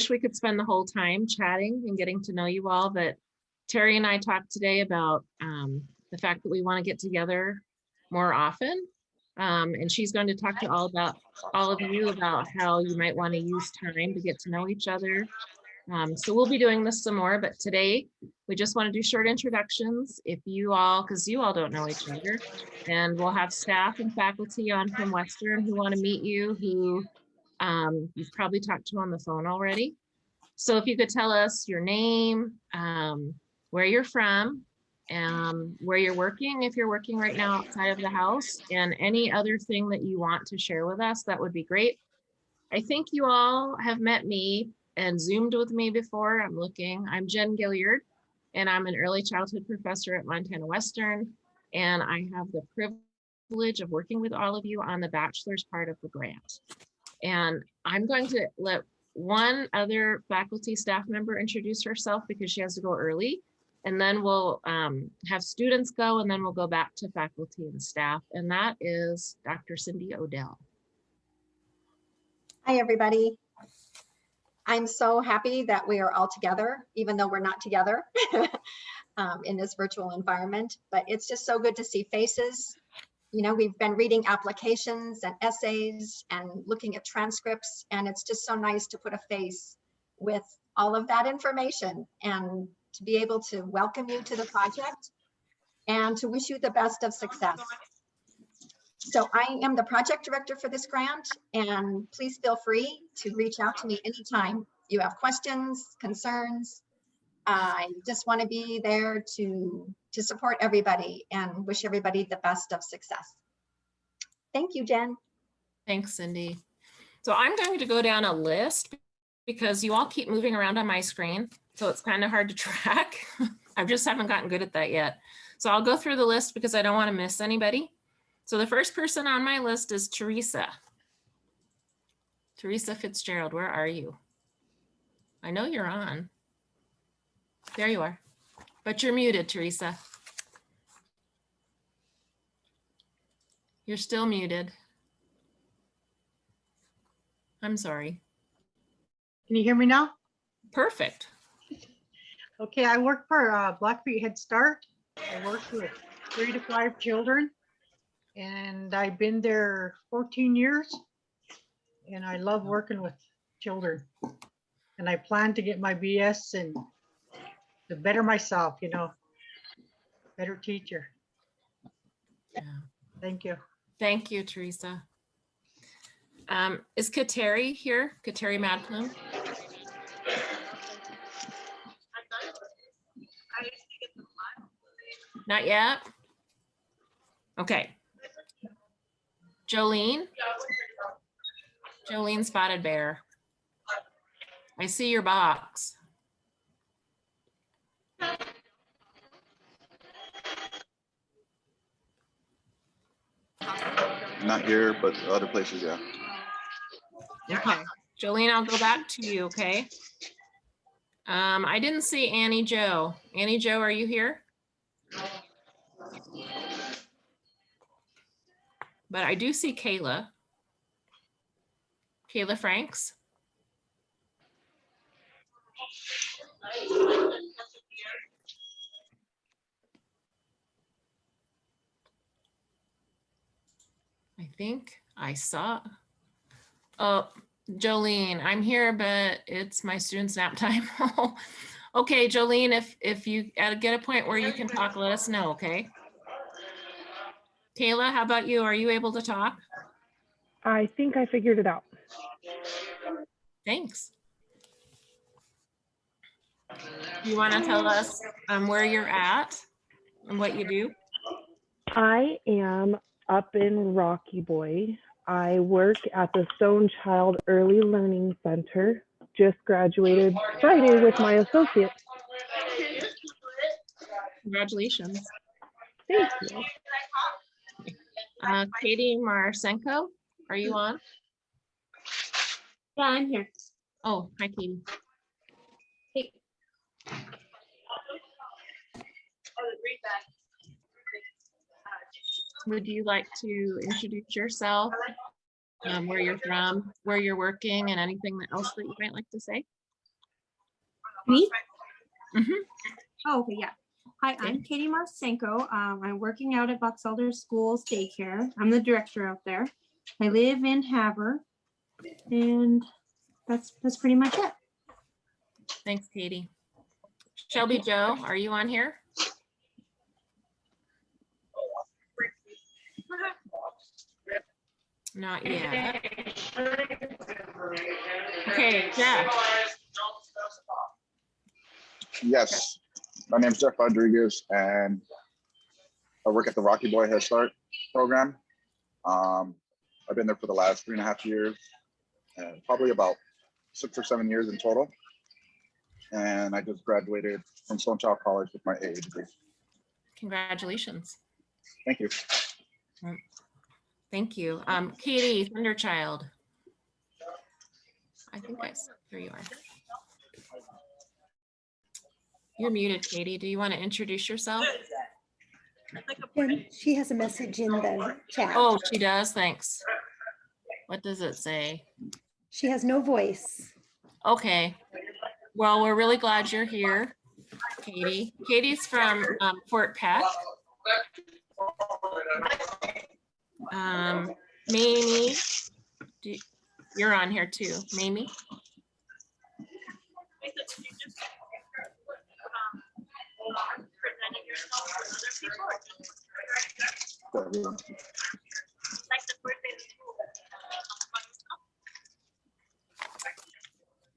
wish we could spend the whole time chatting and getting to know you all, but Terry and I talked today about the fact that we want to get together more often. And she's going to talk to all of you about how you might want to use time to get to know each other. So we'll be doing this some more, but today we just want to do short introductions if you all, because you all don't know each other, and we'll have staff and faculty on from Western who want to meet you, who you've probably talked to on the phone already. So if you could tell us your name, where you're from, where you're working, if you're working right now outside of the house, and any other thing that you want to share with us, that would be great. I think you all have met me and Zoomed with me before. I'm Jen Gilliard, and I'm an early childhood professor at Montana Western, and I have the privilege of working with all of you on the bachelor's part of the grant. And I'm going to let one other faculty staff member introduce herself because she has to go early. And then we'll have students go, and then we'll go back to faculty and staff. And that is Dr. Cindy Odell. Hi, everybody. I'm so happy that we are all together, even though we're not together in this virtual environment. But it's just so good to see faces. You know, we've been reading applications and essays and looking at transcripts, and it's just so nice to put a face with all of that information and to be able to welcome you to the project and to wish you the best of success. So I am the project director for this grant, and please feel free to reach out to me anytime you have questions, concerns. I just want to be there to support everybody and wish everybody the best of success. Thank you, Jen. Thanks, Cindy. So I'm going to go down a list because you all keep moving around on my screen, so it's kind of hard to track. I just haven't gotten good at that yet. So I'll go through the list because I don't want to miss anybody. So the first person on my list is Teresa. Teresa Fitzgerald, where are you? I know you're on. There you are, but you're muted, Teresa. You're still muted. I'm sorry. Can you hear me now? Perfect. Okay, I work for Blackfeet Head Start. I work with 3 to 5 children, and I've been there 14 years, and I love working with children. And I plan to get my BS and to better myself, you know, better teacher. Yeah. Thank you. Thank you, Teresa. Is Kateri here? Kateri Madplume? Not yet? Okay. Jolene? Jolene Spotted Bear. I see your box. Not here, but other places, yeah. Okay, Jolene, I'll go back to you, okay? I didn't see Annie Jo. Annie Jo, are you here? But I do see Kayla. Kayla Franks. I think I saw. Oh, Jolene, I'm here, but it's my student's nap time. Okay, Jolene, if you get a point where you can talk, let us know, okay? Kayla, how about you? Are you able to talk? I think I figured it out. Thanks. You want to tell us where you're at and what you do? I am up in Rocky Boy. I work at the Stone Child Early Learning Center. Just graduated Friday with my associate. Congratulations. Thank you. Katie Marsenko, are you on? Yeah, I'm here. Oh, hi, Katie. Hey. Would you like to introduce yourself, where you're from, where you're working, and anything else that you might like to say? Me? Mhm. Oh, okay, yeah. Hi, I'm Katie Marcenko. I'm working out at Box Elder Schools Daycare. I'm the director out there. I live in Havre, and that's pretty much it. Thanks, Katie. Shelby Joe, are you on here? Not yet. Okay, Jeff. Yes, my name's Jeff Rodriguez, and I work at the Rocky Boy Head Start program. I've been there for the last 3.5 years, and probably about 6 or 7 years in total. And I just graduated from Stone Child College with my AA degree. Congratulations. Thank you. Thank you. Katie Thunderchild. I think here you are. You're muted, Katie. Do you want to introduce yourself? She has a message in the chat. Oh, she does. Thanks. What does it say? She has no voice. Okay. Well, we're really glad you're here, Katie. Katie's from Fort Peck. Mamie, you're on here too. Mamie.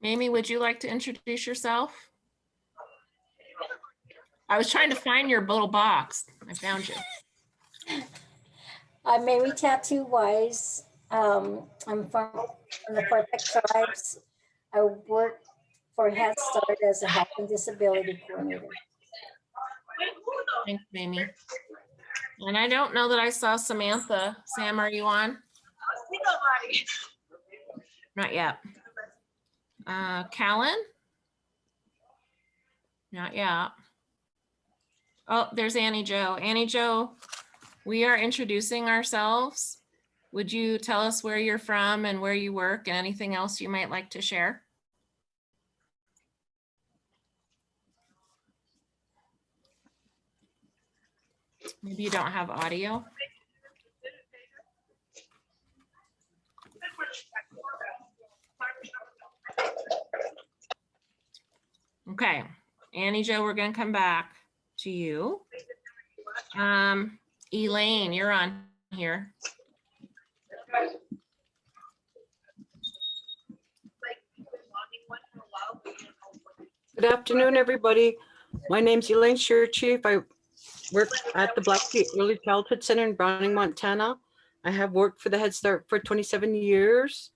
Mamie, would you like to introduce yourself? I was trying to find your little box. I found you. I'm Mamie Tattoo Wise. I'm from the Fort Peck Tribes. I work for Head Start as a health and disability coordinator. Thanks, Mamie. And I don't know that I saw Samantha. Sam, are you on? Not yet. Callan? Not yet. Oh, there's Annie Jo. Annie Jo, we are introducing ourselves. Would you tell us where you're from and where you work and anything else you might like to share? Maybe you don't have audio. Okay, Annie Jo, we're gonna come back to you. Elaine, you're on here. Good afternoon, everybody. My name's Elaine Chief. I work at the Blackfeet Early Childhood Center in Browning, Montana. I have worked for the Head Start for 27 years.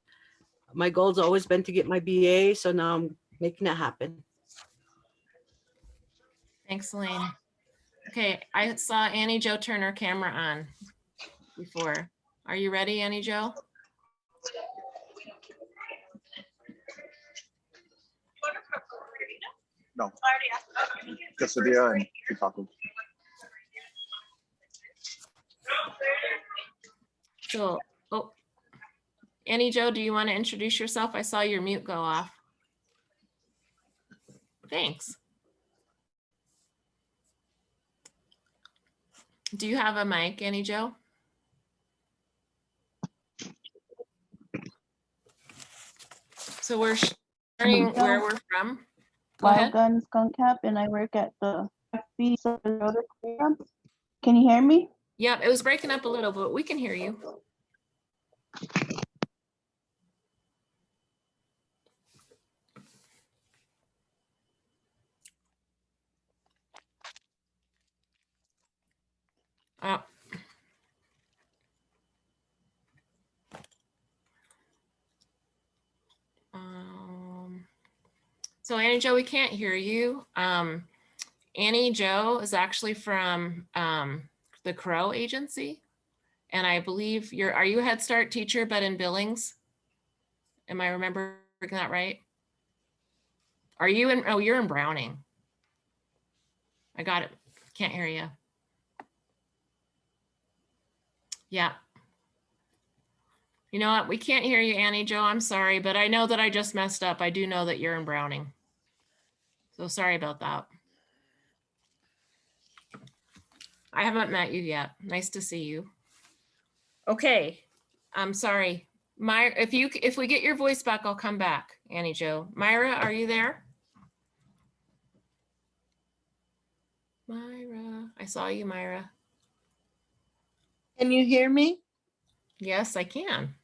My goal's always been to get my BA, so now I'm making it happen. Thanks, Elaine. Okay, I saw Annie Jo turn her camera on before. Are you ready, Annie Jo? No. Just Sadia and Chicago. So, oh, Annie Jo, do you want to introduce yourself? I saw your mute go off. Thanks. Do you have a mic, Annie Jo? So we're sharing where we're from. Go Wild ahead. Gun Skunk Camp, and I work at the Blackfeet Rotary Camp. Can you hear me? Yep, it was breaking up a little, but we can hear you. Oh. So Annie Jo, we can't hear you. Annie Jo is actually from the Crow Agency. And I believe are you a Head Start teacher, but in Billings? Am I remembering that right? Are you in, oh, you're in Browning. I got it. Can't hear you. Yeah. You know what? We can't hear you, Annie Jo. I'm sorry, but I know that I just messed up. I do know that you're in Browning. So sorry about that. I haven't met you yet. Nice to see you. Okay, I'm sorry. Myra, if we get your voice back, I'll come back, Annie Jo. Myra, are you there? Myra, I saw you, Myra. Can you hear me? Yes, I can.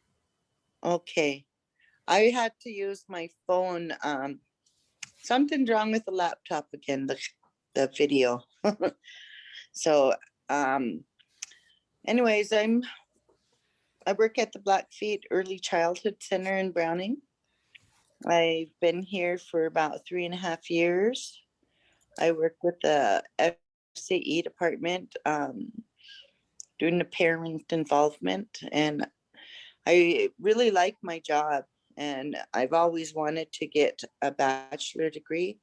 Okay. I had to use my phone. Something's wrong with the laptop again, the video. So anyways, I work at the Blackfeet Early Childhood Center in Browning. I've been here for about 3.5 years. I work with the FCE department, doing the parent involvement, and I really like my job, and I've always wanted to get a bachelor degree,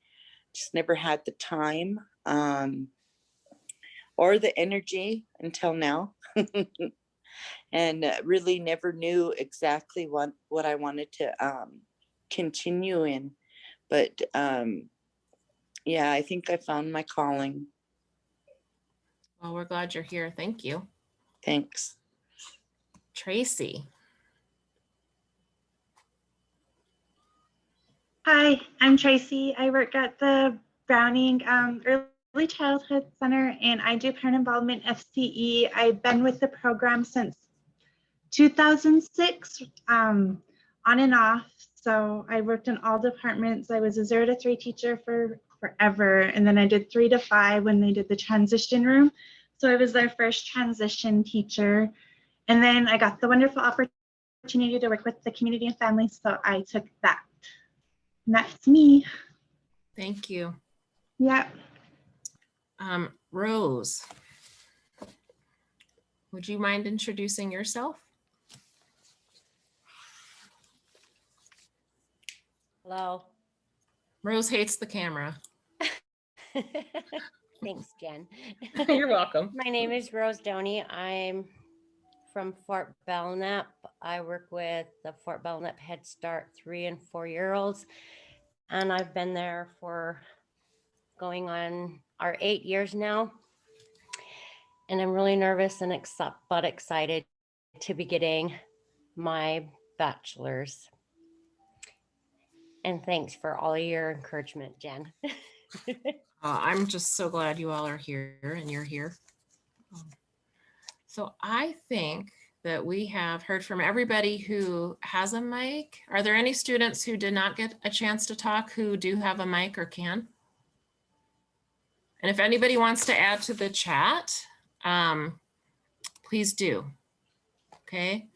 just never had the time or the energy until now. And really never knew exactly what I wanted to continue in. But yeah, I think I found my calling. Well, we're glad you're here. Thank you. Thanks. Tracy. Hi, I'm Tracy. I work at the Browning Early Childhood Center, and I do parent involvement FCE. I've been with the program since 2006, on and off. So I worked in all departments. I was a 0 to 3 teacher for forever, and then I did 3 to 5 when they did the transition room. So I was their first transition teacher, and then I got the wonderful opportunity to work with the community and families. So I took that. And that's me. Thank you. Yeah. Rose, would you mind introducing yourself? Hello. Rose hates the camera. Thanks, Jen. You're welcome. My name is Rose Downey. I'm from Fort Belknap. I work with the Fort Belknap Head Start 3 and 4-year-olds. And I've been there for going on our 8 years now. And I'm really nervous and but excited to be getting my bachelor's. And thanks for all of your encouragement, Jen. I'm just so glad you all are here and you're here. So I think that we have heard from everybody who has a mic. Are there any students who did not get a chance to talk who do have a mic or can? And if anybody wants to add to the chat, please do. Okay.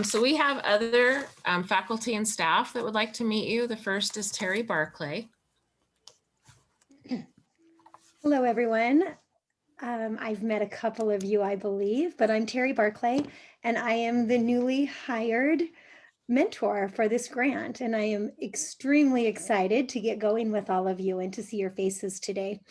So we have other faculty and staff that would like to meet you. The first is Terry Barclay. Hello, everyone. I've met a couple of you, I believe, but I'm Terry Barclay, and I am the newly hired mentor for this grant. And I am extremely excited to get going with all of you and to see your faces today.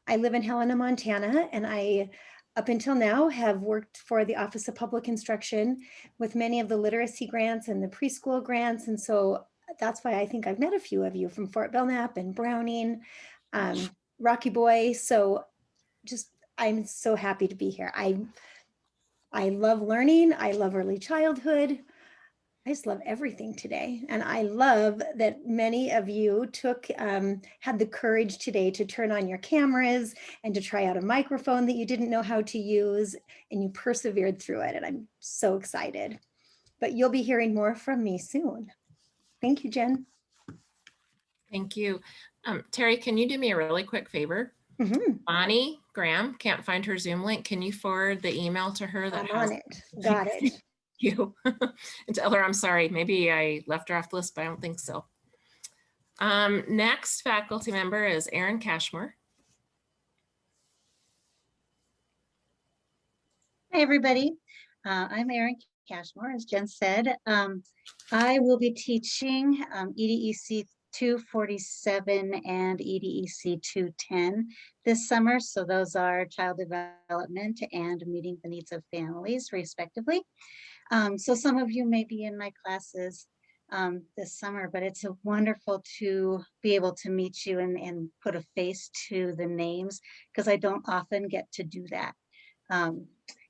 I live in Helena, Montana, and I, up until now, have worked for the Office of Public Instruction with many of the literacy grants and the preschool grants. And so that's why I think I've met a few of you from Fort Belknap and Browning, Rocky Boy. So just, I'm so happy to be here. I love learning. I love early childhood. I just love everything today. And I love that many of you had the courage today to turn on your cameras and to try out a microphone that you didn't know how to use, and you persevered through it. And I'm so excited. But you'll be hearing more from me soon. Thank you, Jen. Thank you. Terry, can you do me a really quick favor? Mm-hmm. Bonnie Graham can't find her Zoom link. Can you forward the email to her that I'm has on it. Got it. you and tell her I'm sorry. Maybe I left her off the list, but I don't think so. Next faculty member is Erin Cashmore. Hi, everybody. I'm Erin Cashmore, as Jen said. I will be teaching EDEC 247 and EDEC 210 this summer. So those are child development and meeting the needs of families, respectively. So some of you may be in my classes this summer, but it's wonderful to be able to meet you and put a face to the names, because I don't often get to do that.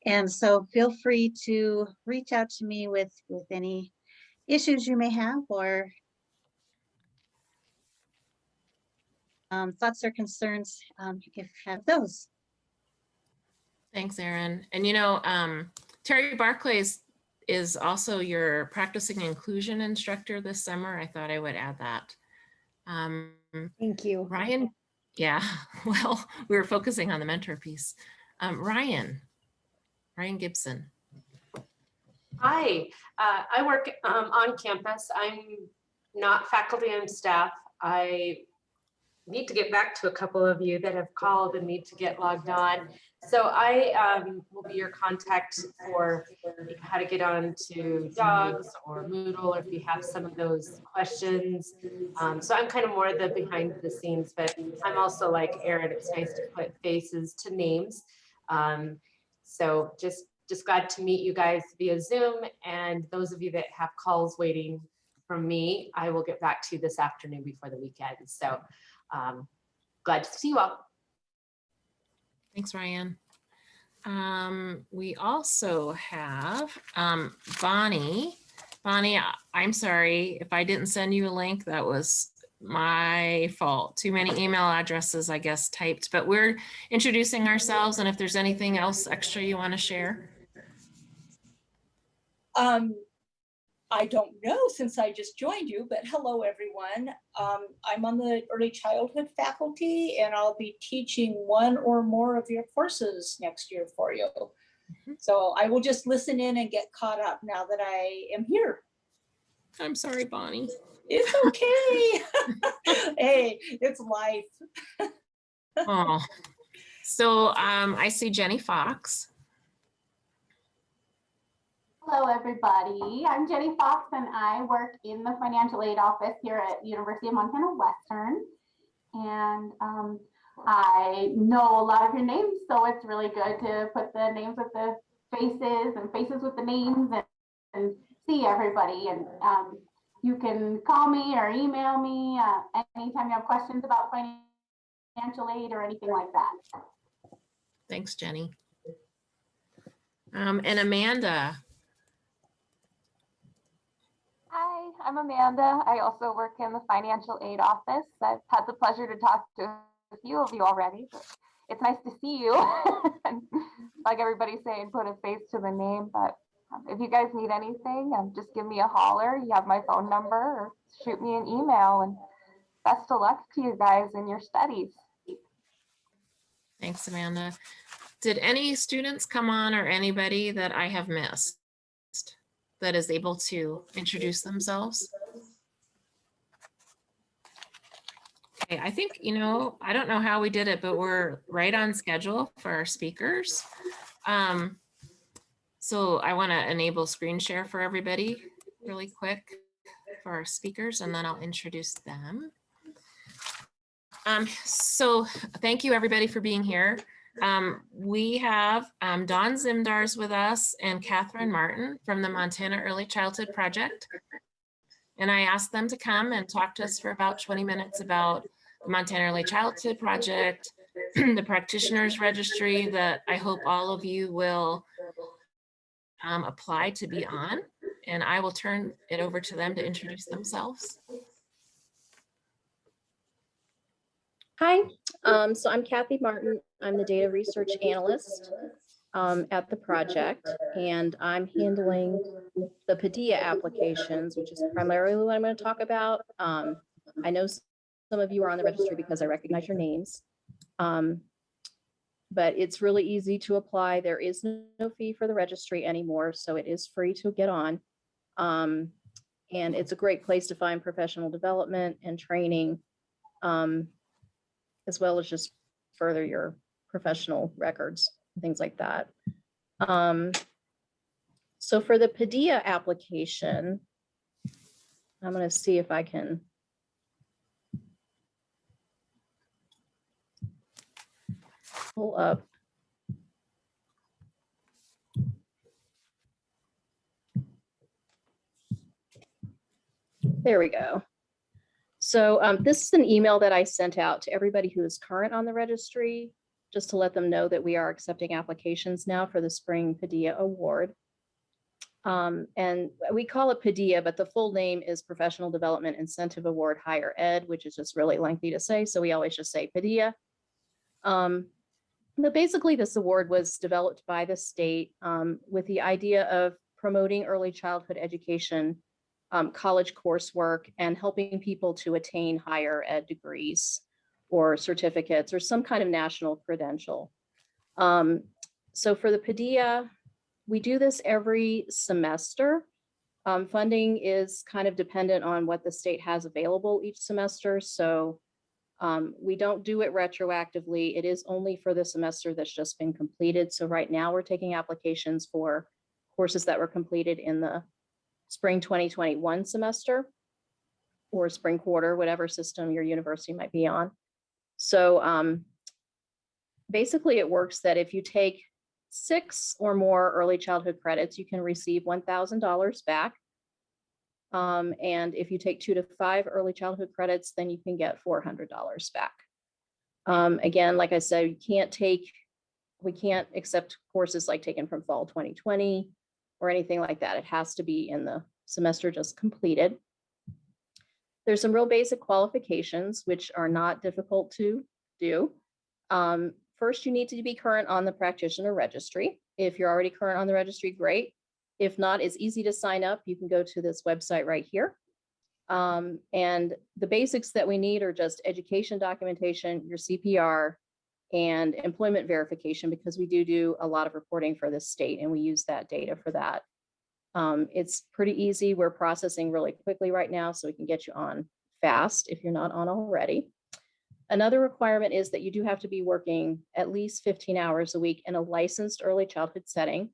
And so feel free to reach out to me with any issues you may have, or thoughts or concerns, if you have those. Thanks, Erin. And you know, Terry Barclay is also your practicing inclusion instructor this summer. I thought I would add that. Thank you. Ryan, yeah, well, we were focusing on the mentor piece. Ryan Gibson. Hi, I work on campus. I'm not faculty and staff. I need to get back to a couple of you that have called and need to get logged on. So I will be your contact for how to get on to Dogs or Moodle, or if you have some of those questions. So I'm kind of more the behind the scenes, but I'm also like Erin, it's nice to put faces to names. So just glad to meet you guys via Zoom, and those of you that have calls waiting from me, I will get back to you this afternoon before the weekend. So glad to see you all. Thanks, Ryan. We also have Bonnie. Bonnie, I'm sorry if I didn't send you a link. That was my fault. Too many email addresses, I guess, typed, but we're introducing ourselves, and if there's anything else extra you want to share. I don't know since I just joined you, but hello everyone. I'm on the early childhood faculty, and I'll be teaching one or more of your courses next year for you. So I will just listen in and get caught up now that I am here. I'm sorry, Bonnie. It's okay. Hey, it's life. Oh, so I see Jenny Fox. Hello, everybody. I'm Jenny Fox, and I work in the financial aid office here at University of Montana Western. And I know a lot of your names, so it's really good to put the names with the faces and faces with the names and see everybody. And you can call me or email me anytime you have questions about financial aid or anything like that. Thanks, Jenny. And Amanda. Hi, I'm Amanda. I also work in the financial aid office. I've had the pleasure to talk to a few of you already, but it's nice to see you. And like everybody's saying, put a face to the name. But if you guys need anything, just give me a holler. You have my phone number, or shoot me an email. And best of luck to you guys in your studies. Thanks, Amanda. Did any students come on, or anybody that I have missed that is able to introduce themselves? Okay, I think, you know, I don't know how we did it, but we're right on schedule for our speakers. So I want to enable screen share for everybody really quick for our speakers, and then I'll introduce them. So thank you everybody for being here. We have Dawn Zimdars with us and Catherine Martin from the Montana Early Childhood Project. And I asked them to come and talk to us for about 20 minutes about the Montana Early Childhood Project, the practitioners registry that I hope all of you will apply to be on. And I will turn it over to them to introduce themselves. Hi, so I'm Kathy Martin. I'm the data research analyst at the project, and I'm handling the Padilla applications, which is primarily what I'm going to talk about. I know some of you are on the registry because I recognize your names, but it's really easy to apply. There is no fee for the registry anymore, so it is free to get on. And it's a great place to find professional development and training, as well as just further your professional records and things like that. So for the Padilla application, I'm going to see if I can pull up. There we go. So this is an email that I sent out to everybody who is current on the registry, just to let them know that we are accepting applications now for the Spring Padilla Award. And we call it Padilla, but the full name is Professional Development Incentive Award Higher Ed, which is just really lengthy to say. So we always just say Padilla. But basically this award was developed by the state with the idea of promoting early childhood education, college coursework, and helping people to attain higher ed degrees or certificates or some kind of national credential. So for the Padilla, we do this every semester. Funding is kind of dependent on what the state has available each semester. So we don't do it retroactively. It is only for the semester that's just been completed. So right now we're taking applications for courses that were completed in the spring 2021 semester or spring quarter, whatever system your university might be on. So basically it works that if you take 6 or more early childhood credits, you can receive $1,000 back. And if you take 2 to 5 early childhood credits, then you can get $400 back. Again, like I said, we can't accept courses like taken from fall 2020 or anything like that. It has to be in the semester just completed. There's some real basic qualifications, which are not difficult to do. First, you need to be current on the practitioner registry. If you're already current on the registry, great. If not, it's easy to sign up. You can go to this website right here. And the basics that we need are just education documentation, your CPR, and employment verification, because we do a lot of reporting for the state and we use that data for that. It's pretty easy. We're processing really quickly right now, so we can get you on fast if you're not on already. Another requirement is that you do have to be working at least 15 hours a week in a licensed early childhood setting.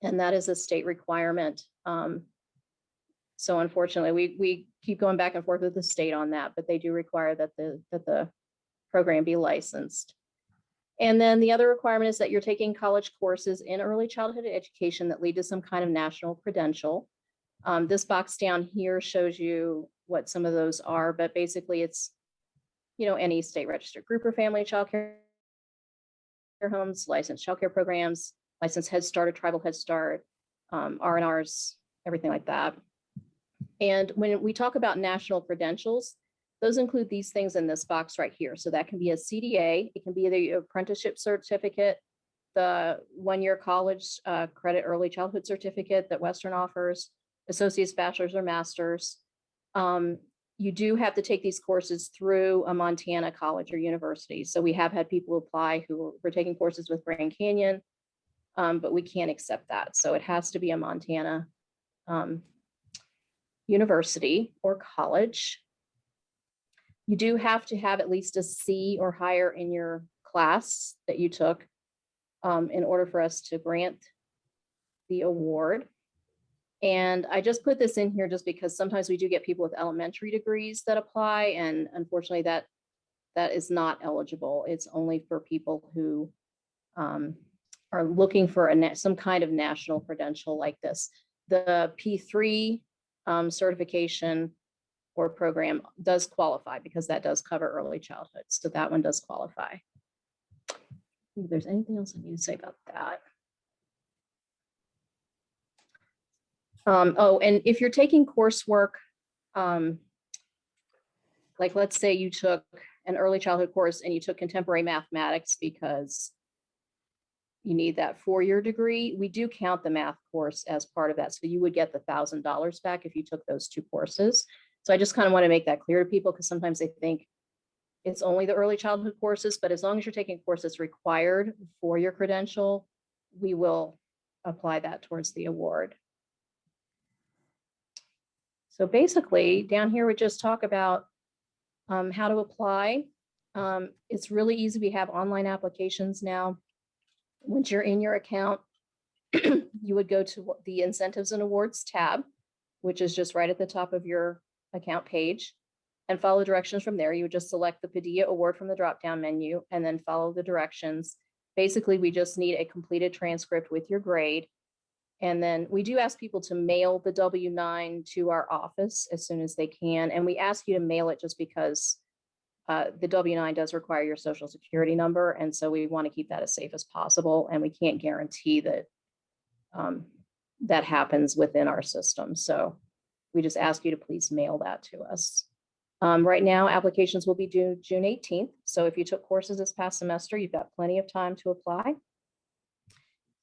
And that is a state requirement. So unfortunately, we keep going back and forth with the state on that, but they do require that the program be licensed. And then the other requirement is that you're taking college courses in early childhood education that lead to some kind of national credential. This box down here shows you what some of those are, but basically it's, any state registered group or family child care homes, licensed child care programs, licensed Head Start or tribal Head Start, R&Rs, everything like that. And when we talk about national credentials, those include these things in this box right here. So that can be a CDA, it can be the apprenticeship certificate, the one-year college credit early childhood certificate that Western offers, associate's, bachelor's, or master's. You do have to take these courses through a Montana college or university. So we have had people apply who were taking courses with Grand Canyon, but we can't accept that. So it has to be a Montana university or college. You do have to have at least a C or higher in your class that you took in order for us to grant the award. And I just put this in here just because sometimes we do get people with elementary degrees that apply, and unfortunately that is not eligible. It's only for people who are looking for some kind of national credential like this. The P3 certification or program does qualify because that does cover early childhood. So that one does qualify. If there's anything else I need to say about that. Oh, and if you're taking coursework, like let's say you took an early childhood course and you took contemporary mathematics because you need that 4-year degree, we do count the math course as part of that. So you would get the $1,000 back if you took those 2 courses. So I just kind of want to make that clear to people because sometimes they think it's only the early childhood courses, but as long as you're taking courses required for your credential, we will apply that towards the award. So basically down here, we just talk about how to apply. It's really easy. We have online applications now. Once you're in your account, you would go to the Incentives and Awards tab, which is just right at the top of your account page, and follow directions from there. You would just select the Padilla Award from the drop-down menu and then follow the directions. Basically, we just need a completed transcript with your grade And then we do ask people to mail the W-9 to our office as soon as they can. And we ask you to mail it just because the W-9 does require your social security number. And so we want to keep that as safe as possible. And we can't guarantee that that happens within our system. So we just ask you to please mail that to us. Right now, applications will be due June 18th. So if you took courses this past semester, you've got plenty of time to apply.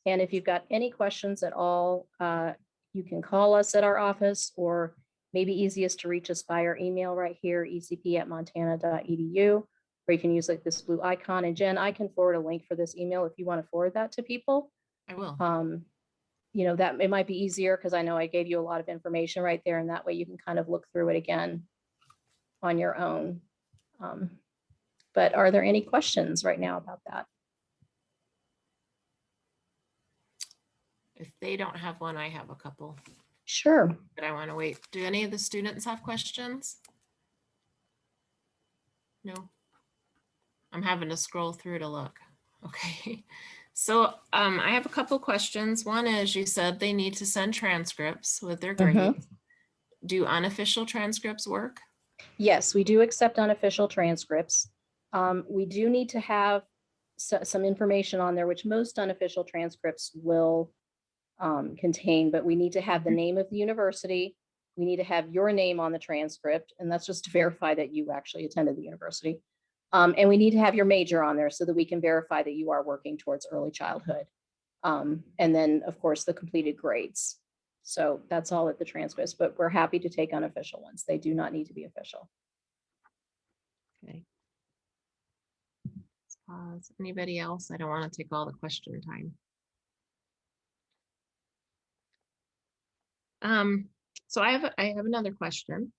And if you've got any questions at all, you can call us at our office, or maybe easiest to reach us by our email right here, ecp@montana.edu, or you can use like this blue icon. And Jen, I can forward a link for this email if you want to forward that to people. I will. You know, that it might be easier because I know I gave you a lot of information right there, and that way you can kind of look through it again on your own. But are there any questions right now about that? If they don't have one, I have a couple, Sure. but I want to wait. Do any of the students have questions? No. I'm having to scroll through to look. Okay. So I have a couple questions. One is, you said they need to send transcripts with their grades. Do unofficial transcripts work? Yes, we do accept unofficial transcripts. We do need to have some information on there, which most unofficial transcripts will contain, but we need to have the name of the university. We need to have your name on the transcript, and that's just to verify that you actually attended the university. And we need to have your major on there so that we can verify that you are working towards early childhood. And then, of course, the completed grades. So that's all at the transcripts, but we're happy to take unofficial ones. They do not need to be official. Okay. Let's pause. Anybody else? I don't want to take all the question time. So I have another question.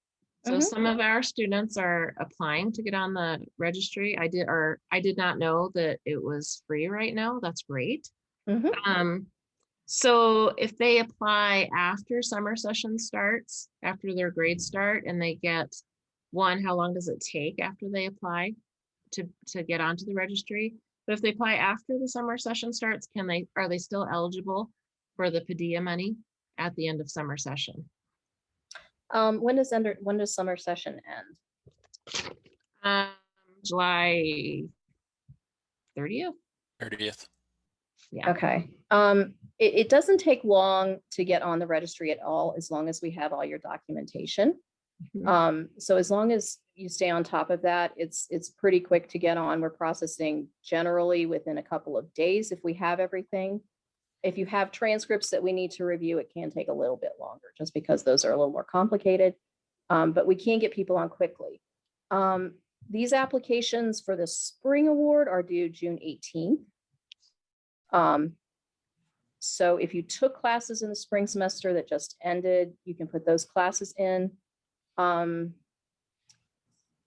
So some of our students are applying to get on the registry. I did not know that it was free right now. That's great. So if they apply after summer session starts, after their grades start, and they get one, how long does it take after they apply to get onto the registry? But if they apply after the summer session starts, are they still eligible for the Padilla money at the end of summer session? When does summer session end? July 30th. 30th. Yeah. Okay. It doesn't take long to get on the registry at all, as long as we have all your documentation. So as long as you stay on top of that, it's pretty quick to get on. We're processing generally within a couple of days if we have everything. If you have transcripts that we need to review, it can take a little bit longer just because those are a little more complicated, but we can get people on quickly. These applications for the spring award are due June 18th. So if you took classes in the spring semester that just ended, you can put those classes in.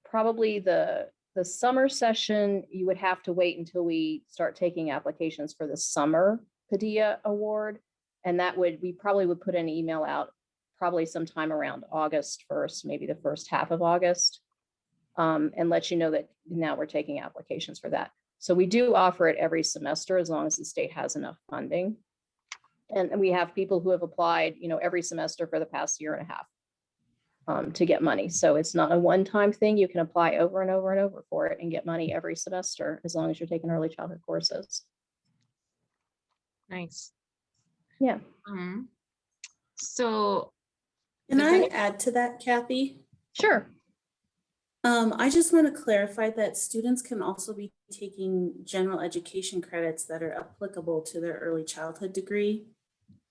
Probably the summer session, you would have to wait until we start taking applications for the summer Padilla award. And we probably would put an email out probably sometime around August 1st, maybe the first half of August, and let you know that now we're taking applications for that. So we do offer it every semester as long as the state has enough funding. And we have people who have applied, every semester for the past year and a half to get money. So it's not a one-time thing. You can apply over and over and over for it and get money every semester as long as you're taking early childhood courses. Nice. Yeah. So can I add to that, Kathy? Sure. I just want to clarify that students can also be taking general education credits that are applicable to their early childhood degree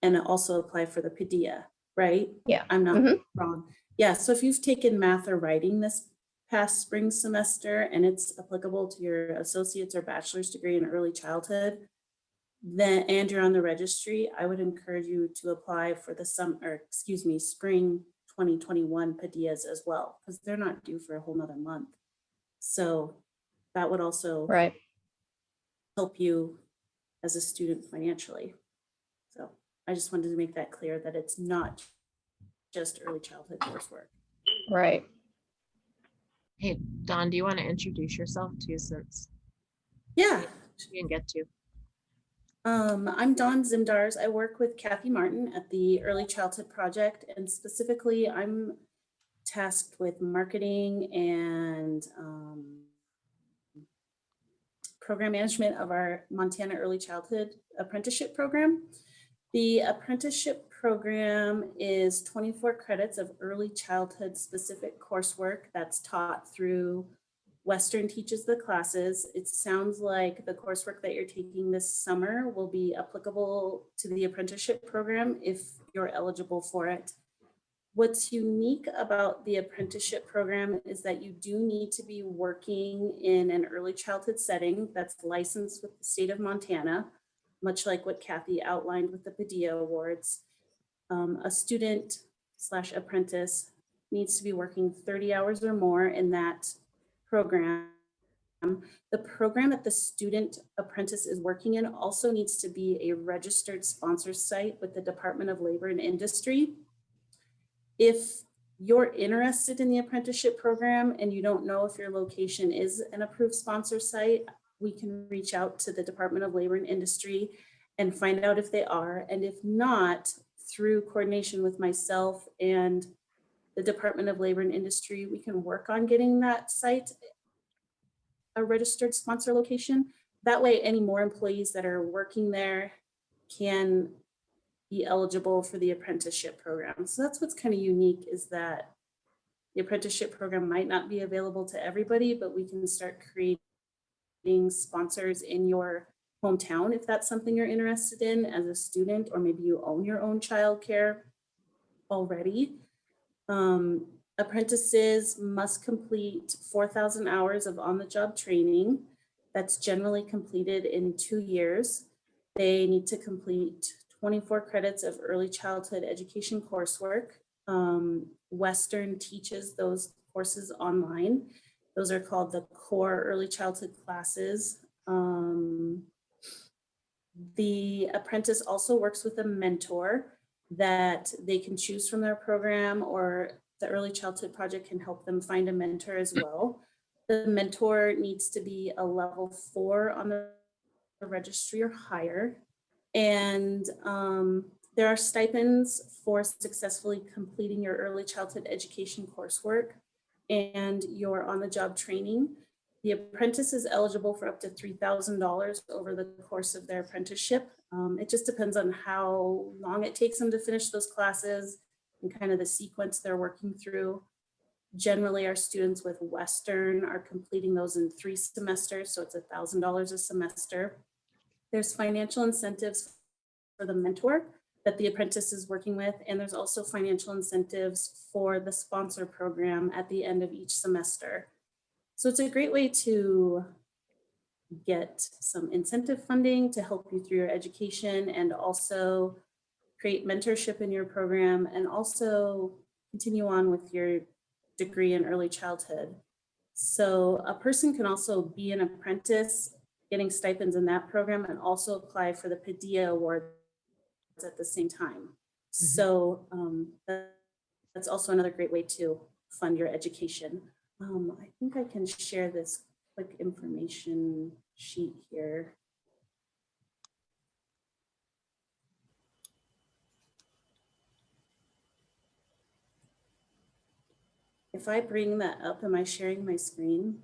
and also apply for the Padilla, right? Yeah. I'm not wrong. Yeah, so if you've taken math or writing this past spring semester and it's applicable to your associate's or bachelor's degree in early childhood, and you're on the registry, I would encourage you to apply for the spring 2021 Padillas as well, because they're not due for a whole nother month. So that would also help you as a student financially. So I just wanted to make that clear that it's not just early childhood coursework. Right. Hey, Dawn, do you want to introduce yourself too, since you can get to? I'm Dawn Zimdars. I work with Kathy Martin at the Early Childhood Project, and specifically I'm tasked with marketing and program management of our Montana Early Childhood Apprenticeship Program. The apprenticeship program is 24 credits of early childhood specific coursework that's taught through Western teaches the classes. It sounds like the coursework that you're taking this summer will be applicable to the apprenticeship program if you're eligible for it. What's unique about the apprenticeship program is that you do need to be working in an early childhood setting that's licensed with the state of Montana, much like what Kathy outlined with the Padilla Awards. A student / apprentice needs to be working 30 hours or more in that program. The program that the student apprentice is working in also needs to be a registered sponsor site with the Department of Labor and Industry. If you're interested in the apprenticeship program and you don't know if your location is an approved sponsor site, we can reach out to the Department of Labor and Industry and find out if they are. And if not, through coordination with myself and the Department of Labor and Industry, we can work on getting that site a registered sponsor location. That way, any more employees that are working there can be eligible for the apprenticeship program. So that's what's kind of unique, is that the apprenticeship program might not be available to everybody, but we can start creating sponsors in your hometown if that's something you're interested in as a student, or maybe you own your own childcare already. Apprentices must complete 4,000 hours of on-the-job training. That's generally completed in 2 years. They need to complete 24 credits of early childhood education coursework. Western teaches those courses online. Those are called the core early childhood classes. The apprentice also works with a mentor that they can choose from their program, or the Early Childhood Project can help them find a mentor as well. The mentor needs to be a level 4 on the registry or higher. And there are stipends for successfully completing your early childhood education coursework and your on-the-job training. The apprentice is eligible for up to $3,000 over the course of their apprenticeship. It just depends on how long it takes them to finish those classes and kind of the sequence they're working through. Generally, our students with Western are completing those in 3 semesters, so it's $1,000 a semester. There's financial incentives for the mentor that the apprentice is working with, and there's also financial incentives for the sponsor program at the end of each semester. So it's a great way to get some incentive funding to help you through your education, and also create mentorship in your program, and also continue on with your degree in early childhood. So a person can also be an apprentice getting stipends in that program and also apply for the Padilla Awards at the same time. So that's also another great way to fund your education. I think I can share this quick information sheet here. If I bring that up, am I sharing my screen?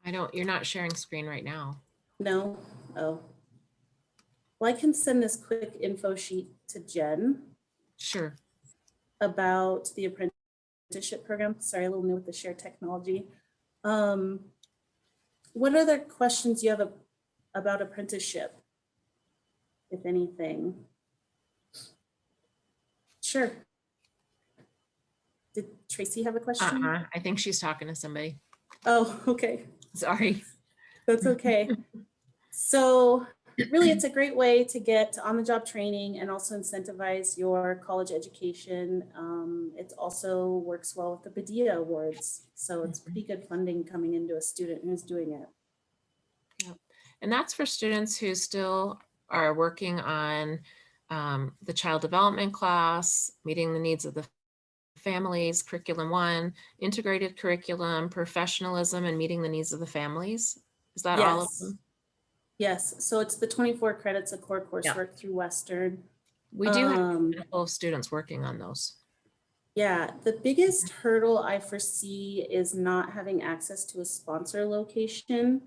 You're not sharing screen right now. No? Oh. Well, I can send this quick info sheet to Jen. Sure. About the apprenticeship program. Sorry, a little new with the shared technology. What other questions you have about apprenticeship, if anything? Sure. Did Tracy have a question? I think she's talking to somebody. Oh, okay. Sorry. That's okay. So really, it's a great way to get on-the-job training and also incentivize your college education. It also works well with the Padilla Awards. So it's pretty good funding coming into a student who's doing it. Yep. And that's for students who still are working on the child development class, meeting the needs of the families, curriculum 1, integrated curriculum, professionalism, and meeting the needs of the families. Is that all of them? Yes, so it's the 24 credits of core coursework through Western. We do have a handful of students working on those. Yeah, the biggest hurdle I foresee is not having access to a sponsor location,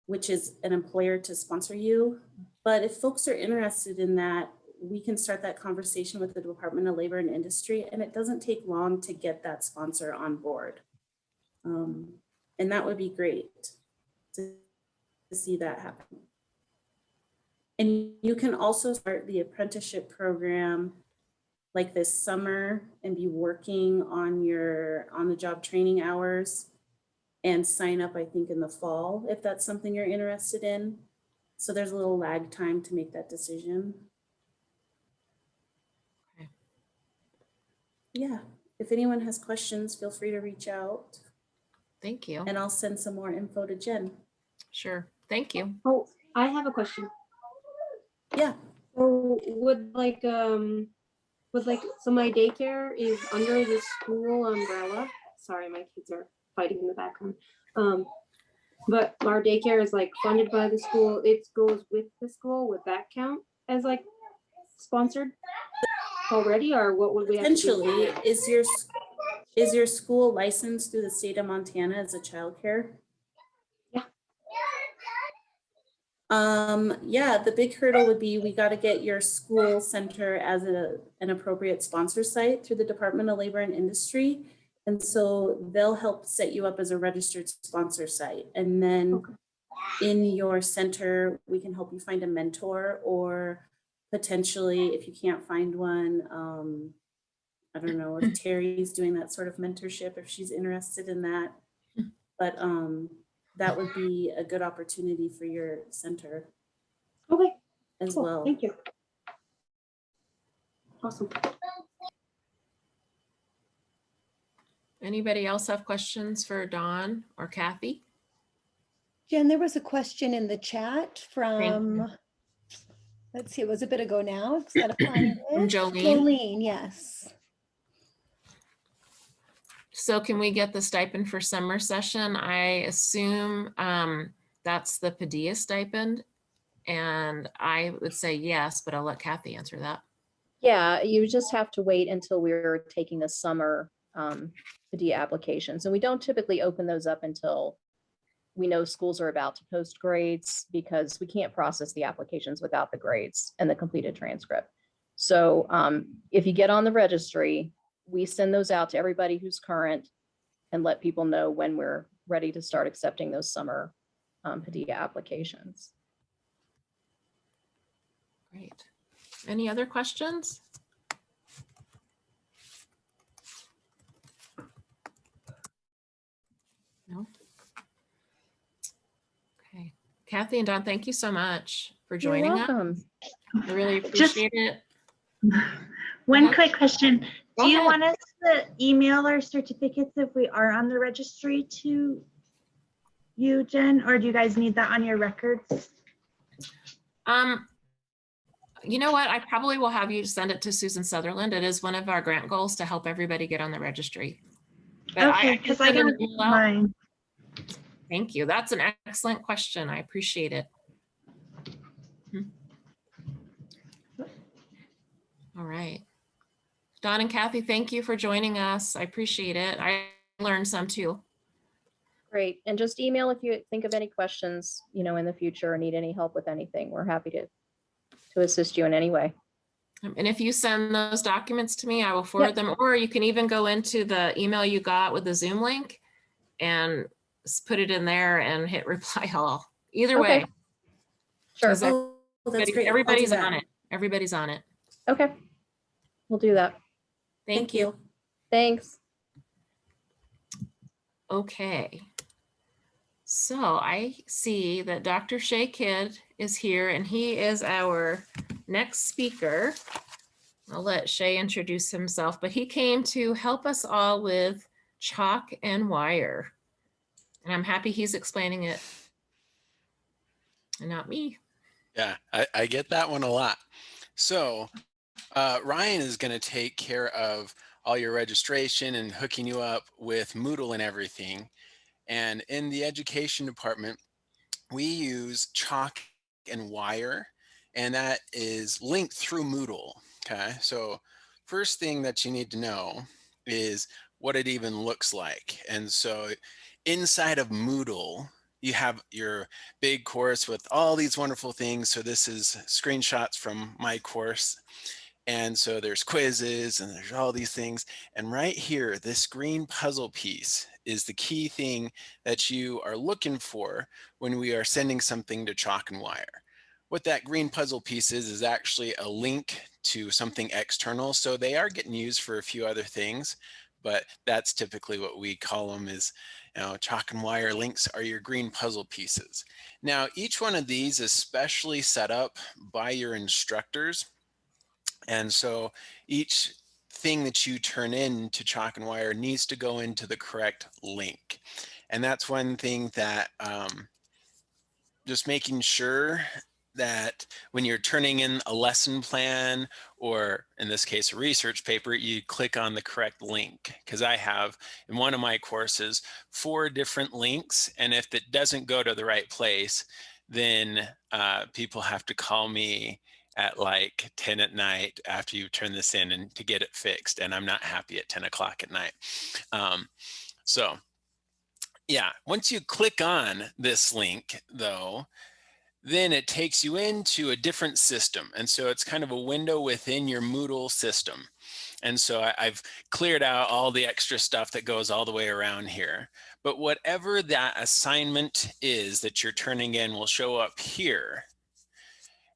which is an employer to sponsor you. But if folks are interested in that, we can start that conversation with the Department of Labor and Industry, and it doesn't take long to get that sponsor on board. And that would be great to see that happen. And you can also start the apprenticeship program like this summer and be working on your on-the-job training hours and sign up, I think, in the fall, if that's something you're interested in. So there's a little lag time to make that decision. Okay. Yeah, if anyone has questions, feel free to reach out. Thank you. And I'll send some more info to Jen. Sure. Thank you. Oh, I have a question. Yeah. So would like, so my daycare is under the school umbrella. Sorry, my kids are fighting in the background. But our daycare is like funded by the school. It goes with the school. Would that count as like sponsored already, or what would we have to do? Potentially, is your school licensed through the state of Montana as a childcare? Yeah, the big hurdle would be we got to get your school center as an appropriate sponsor site through the Department of Labor and Industry. And so they'll help set you up as a registered sponsor site. And then in your center, we can help you find a mentor, or potentially if you can't find one, I don't know if Terry's doing that sort of mentorship, if she's interested in that. But that would be a good opportunity for your center. Okay. As Cool. well. Thank you. Awesome. Anybody else have questions for Dawn or Kathy? Jen, there was a question in the chat from, let's see, it was a bit ago now. It's gotta find From it. Jolene? Jolene, yes. So can we get the stipend for summer session? I assume that's the Padilla stipend. And I would say yes, but I'll let Kathy answer that. Yeah, you just have to wait until we're taking the summer Padilla applications. And we don't typically open those up until we know schools are about to post grades, because we can't process the applications without the grades and the completed transcript. So if you get on the registry, we send those out to everybody who's current and let people know when we're ready to start accepting those summer Padilla applications. Great. Any other questions? No? Okay. Kathy and Dawn, thank you so much for joining us. I really appreciate it. One quick question. Go Do you ahead. want us to email our certificates if we are on the registry to you, Jen, or do you guys need that on your records? You know what? I probably will have you send it to Susan Sutherland. It is one of our grant goals to help everybody get on the registry. But Okay, can because I send an have email out. mine. Thank you. That's an excellent question. I appreciate it. All right. Dawn and Kathy, thank you for joining us. I appreciate it. I learned some too. Great. And just email if you think of any questions, in the future, or need any help with anything. We're happy to assist you in any way. And if you send those documents to me, I will forward them, or you can even go into the email you got with the Zoom link and put it in there and hit reply all. Either Okay. way. Sure. 'Cause Oh, that's great. I'll do everybody's that. on it. Everybody's on it. Okay. We'll do that. Thank you. Thanks. Okay. So I see that Dr. Shay Kidd is here, and he is our next speaker. I'll let Shay introduce himself, but he came to help us all with chalk and wire. And I'm happy he's explaining it and not me. Yeah, I get that one a lot. So Ryan is going to take care of all your registration and hooking you up with Moodle and everything. And in the education department, we use chalk and wire, and that is linked through Moodle. Okay, so first thing that you need to know is what it even looks like. And so inside of Moodle, you have your big course with all these wonderful things. So this is screenshots from my course. And so there's quizzes and there's all these things. And right here, this green puzzle piece is the key thing that you are looking for when we are sending something to Chalk and Wire. What that green puzzle piece is actually a link to something external. So they are getting used for a few other things, but that's typically what we call them is, you know, Chalk and Wire links are your green puzzle pieces. Now, each one of these is specially set up by your instructors. And so each thing that you turn in to Chalk and Wire needs to go into the correct link. And that's one thing that just making sure that when you're turning in a lesson plan, or in this case, a research paper, you click on the correct link. Because I have in one of my courses 4 different links. And if it doesn't go to the right place, then people have to call me at like 10 at night after you turn this in and to get it fixed. And I'm not happy at 10 o'clock at night. So yeah, once you click on this link though, then it takes you into a different system. And so it's kind of a window within your Moodle system. And so I've cleared out all the extra stuff that goes all the way around here. But whatever that assignment is that you're turning in will show up here.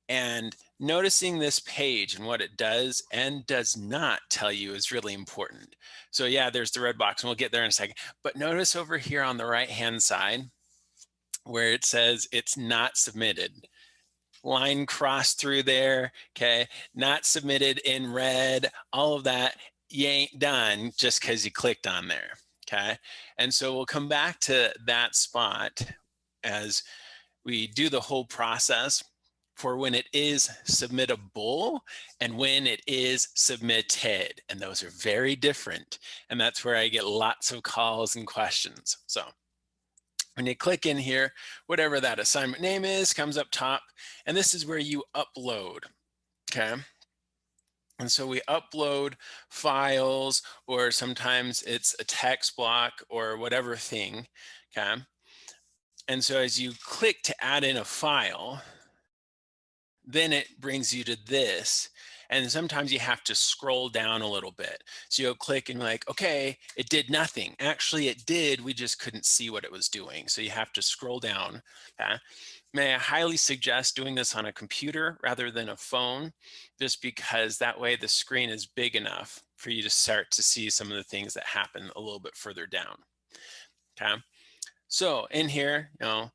And noticing this page and what it does and does not tell you is really important. So yeah, there's the red box and we'll get there in a second. But notice over here on the right-hand side where it says it's not submitted. Line crossed through there, okay? Not submitted in red, all of that, you ain't done just because you clicked on there, okay? And so we'll come back to that spot as we do the whole process for when it is submittable and when it is submitted. And those are very different. And that's where I get lots of calls and questions. So when you click in here, whatever that assignment name is comes up top, and this is where you upload, okay? And so we upload files, or sometimes it's a text block or whatever thing, okay? And so as you click to add in a file, then it brings you to this. And sometimes you have to scroll down a little bit. So you'll click and like, okay, it did nothing. Actually, it did. We just couldn't see what it was doing. So you have to scroll down. May I highly suggest doing this on a computer rather than a phone, just because that way the screen is big enough for you to start to see some of the things that happen a little bit further down. Okay. So in here, you know,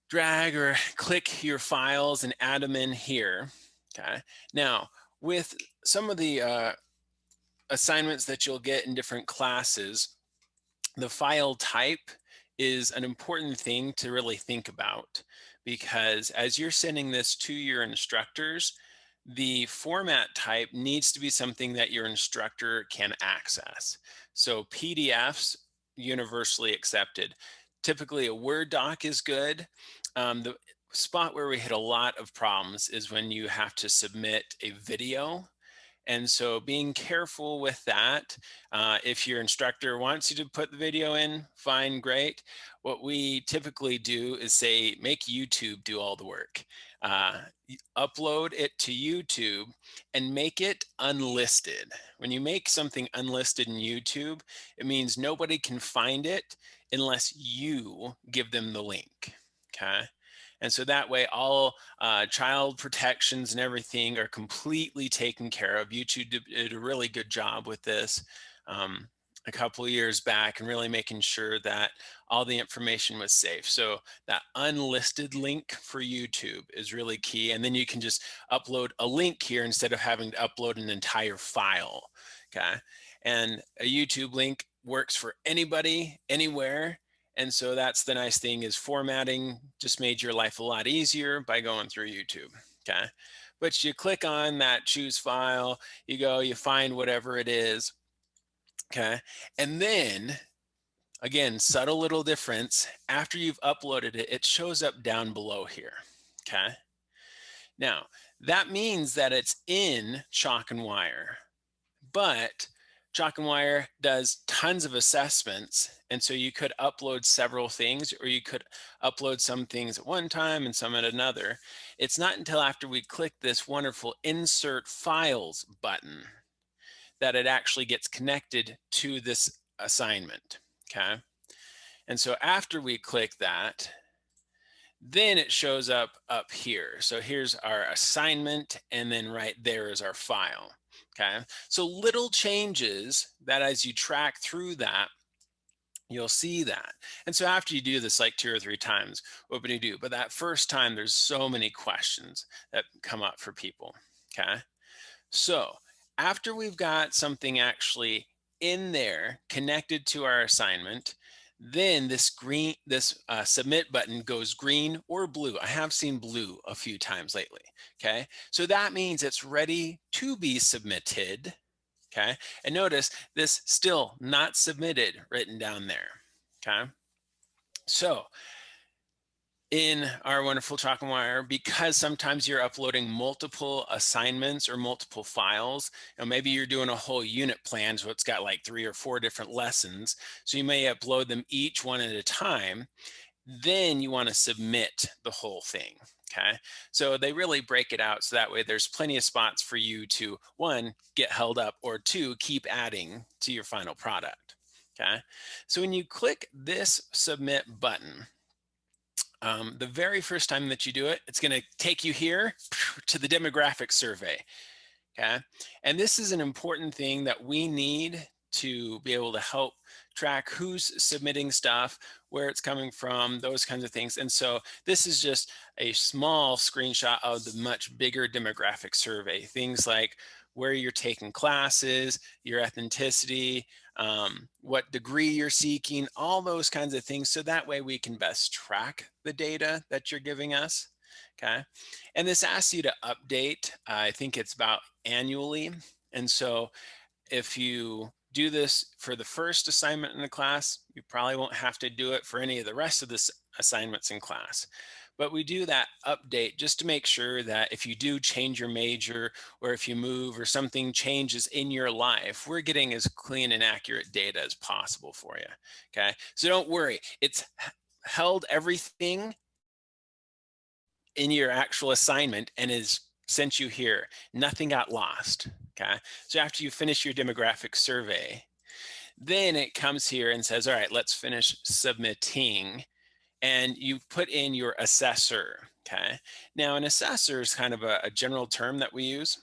drag or click your files and add them in here. Okay. Now, with some of the assignments that you'll get in different classes, the file type is an important thing to really think about, because as you're sending this to your instructors, the format type needs to be something that your instructor can access. So PDFs, universally accepted. Typically a Word doc is good. The spot where we hit a lot of problems is when you have to submit a video. And so being careful with that. If your instructor wants you to put the video in, fine, great. What we typically do is say, make YouTube do all the work. Upload it to YouTube and make it unlisted. When you make something unlisted in YouTube, it means nobody can find it unless you give them the link, okay? And so that way all child protections and everything are completely taken care of. YouTube did a really good job with this a couple of years back, and really making sure that all the information was safe. So that unlisted link for YouTube is really key. And then you can just upload a link here instead of having to upload an entire file, okay? And a YouTube link works for anybody, anywhere. And so that's the nice thing, is formatting just made your life a lot easier by going through YouTube, okay? But you click on that choose file, you go, you find whatever it is, okay? And then again, subtle little difference. After you've uploaded it, it shows up down below here, okay? Now, that means that it's in Chalk and Wire, but Chalk and Wire does tons of assessments. And so you could upload several things, or you could upload some things at one time and some at another. It's not until after we click this wonderful Insert Files button that it actually gets connected to this assignment, okay? And so after we click that, then it shows up here. So here's our assignment, and then right there is our file, okay? So little changes that as you track through that, you'll see that. And so after you do this like 2 or 3 times, what would you do? But that first time, there's so many questions that come up for people, okay? So after we've got something actually in there connected to our assignment, then this submit button goes green or blue. I have seen blue a few times lately, okay? So that means it's ready to be submitted, okay? And notice this still not submitted written down there, okay? So in our wonderful Chalk and Wire, because sometimes you're uploading multiple assignments or multiple files, and maybe you're doing a whole unit plan, so it's got like 3 or 4 different lessons, so you may upload them each one at a time, then you want to submit the whole thing, okay? So they really break it out so that way there's plenty of spots for you to, 1, get held up, or 2, keep adding to your final product, okay? So when you click this submit button, the very first time that you do it, it's going to take you here to the demographic survey, okay? And this is an important thing that we need to be able to help track who's submitting stuff, where it's coming from, those kinds of things. And so this is just a small screenshot of the much bigger demographic survey, things like where you're taking classes, your ethnicity, what degree you're seeking, all those kinds of things. So that way we can best track the data that you're giving us, okay? And this asks you to update, I think it's about annually. And so if you do this for the first assignment in the class, you probably won't have to do it for any of the rest of the assignments in class. But we do that update just to make sure that if you do change your major, or if you move or something changes in your life, we're getting as clean and accurate data as possible for you, okay? So don't worry, it's held everything in your actual assignment and is sent you here. Nothing got lost, okay? So after you finish your demographic survey, then it comes here and says, all right, let's finish submitting. And you put in your assessor, okay? Now an assessor is kind of a general term that we use.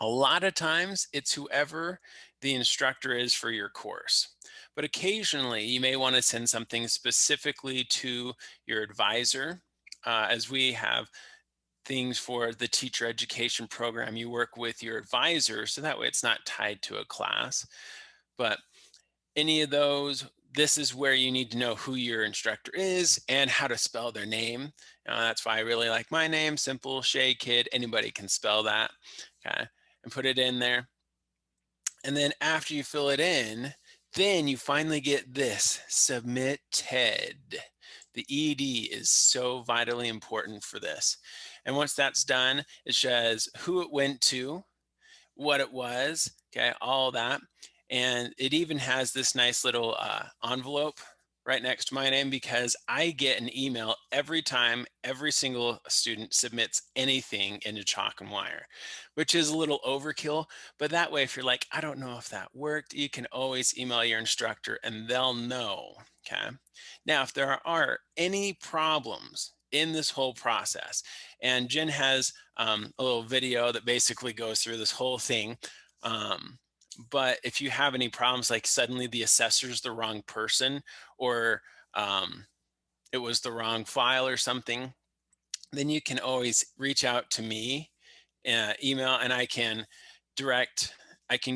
A lot of times it's whoever the instructor is for your course. But occasionally you may want to send something specifically to your advisor, as we have things for the teacher education program. You work with your advisor, so that way it's not tied to a class. But any of those, this is where you need to know who your instructor is and how to spell their name. That's why I really like my name, simple Shay Kid. Anybody can spell that, okay? And put it in there. And then after you fill it in, then you finally get this, submitted. The ED is so vitally important for this. And once that's done, it says who it went to, what it was, okay, all that. And it even has this nice little envelope right next to my name, because I get an email every time every single student submits anything into Chalk and Wire, which is a little overkill. But that way, if you're like, I don't know if that worked, you can always email your instructor and they'll know, okay? Now, if there are any problems in this whole process, and Jen has a little video that basically goes through this whole thing, but if you have any problems, like suddenly the assessor's the wrong person, or it was the wrong file or something, then you can always reach out to me, email, and I can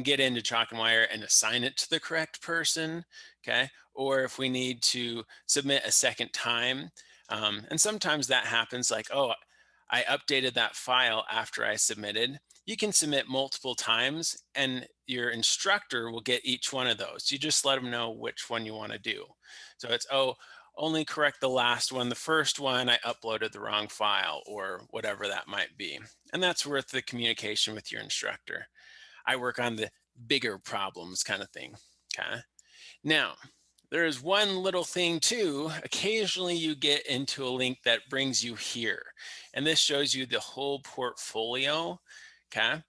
get into Chalk and Wire and assign it to the correct person, okay? Or if we need to submit a second time, and sometimes that happens, like, oh, I updated that file after I submitted, you can submit multiple times and your instructor will get each one of those. You just let them know which one you want to do. So it's, oh, only correct the last one. The first one, I uploaded the wrong file or whatever that might be. And that's worth the communication with your instructor. I work on the bigger problems kind of thing, okay? Now, there's one little thing too. Occasionally you get into a link that brings you here. And this shows you the whole portfolio, okay?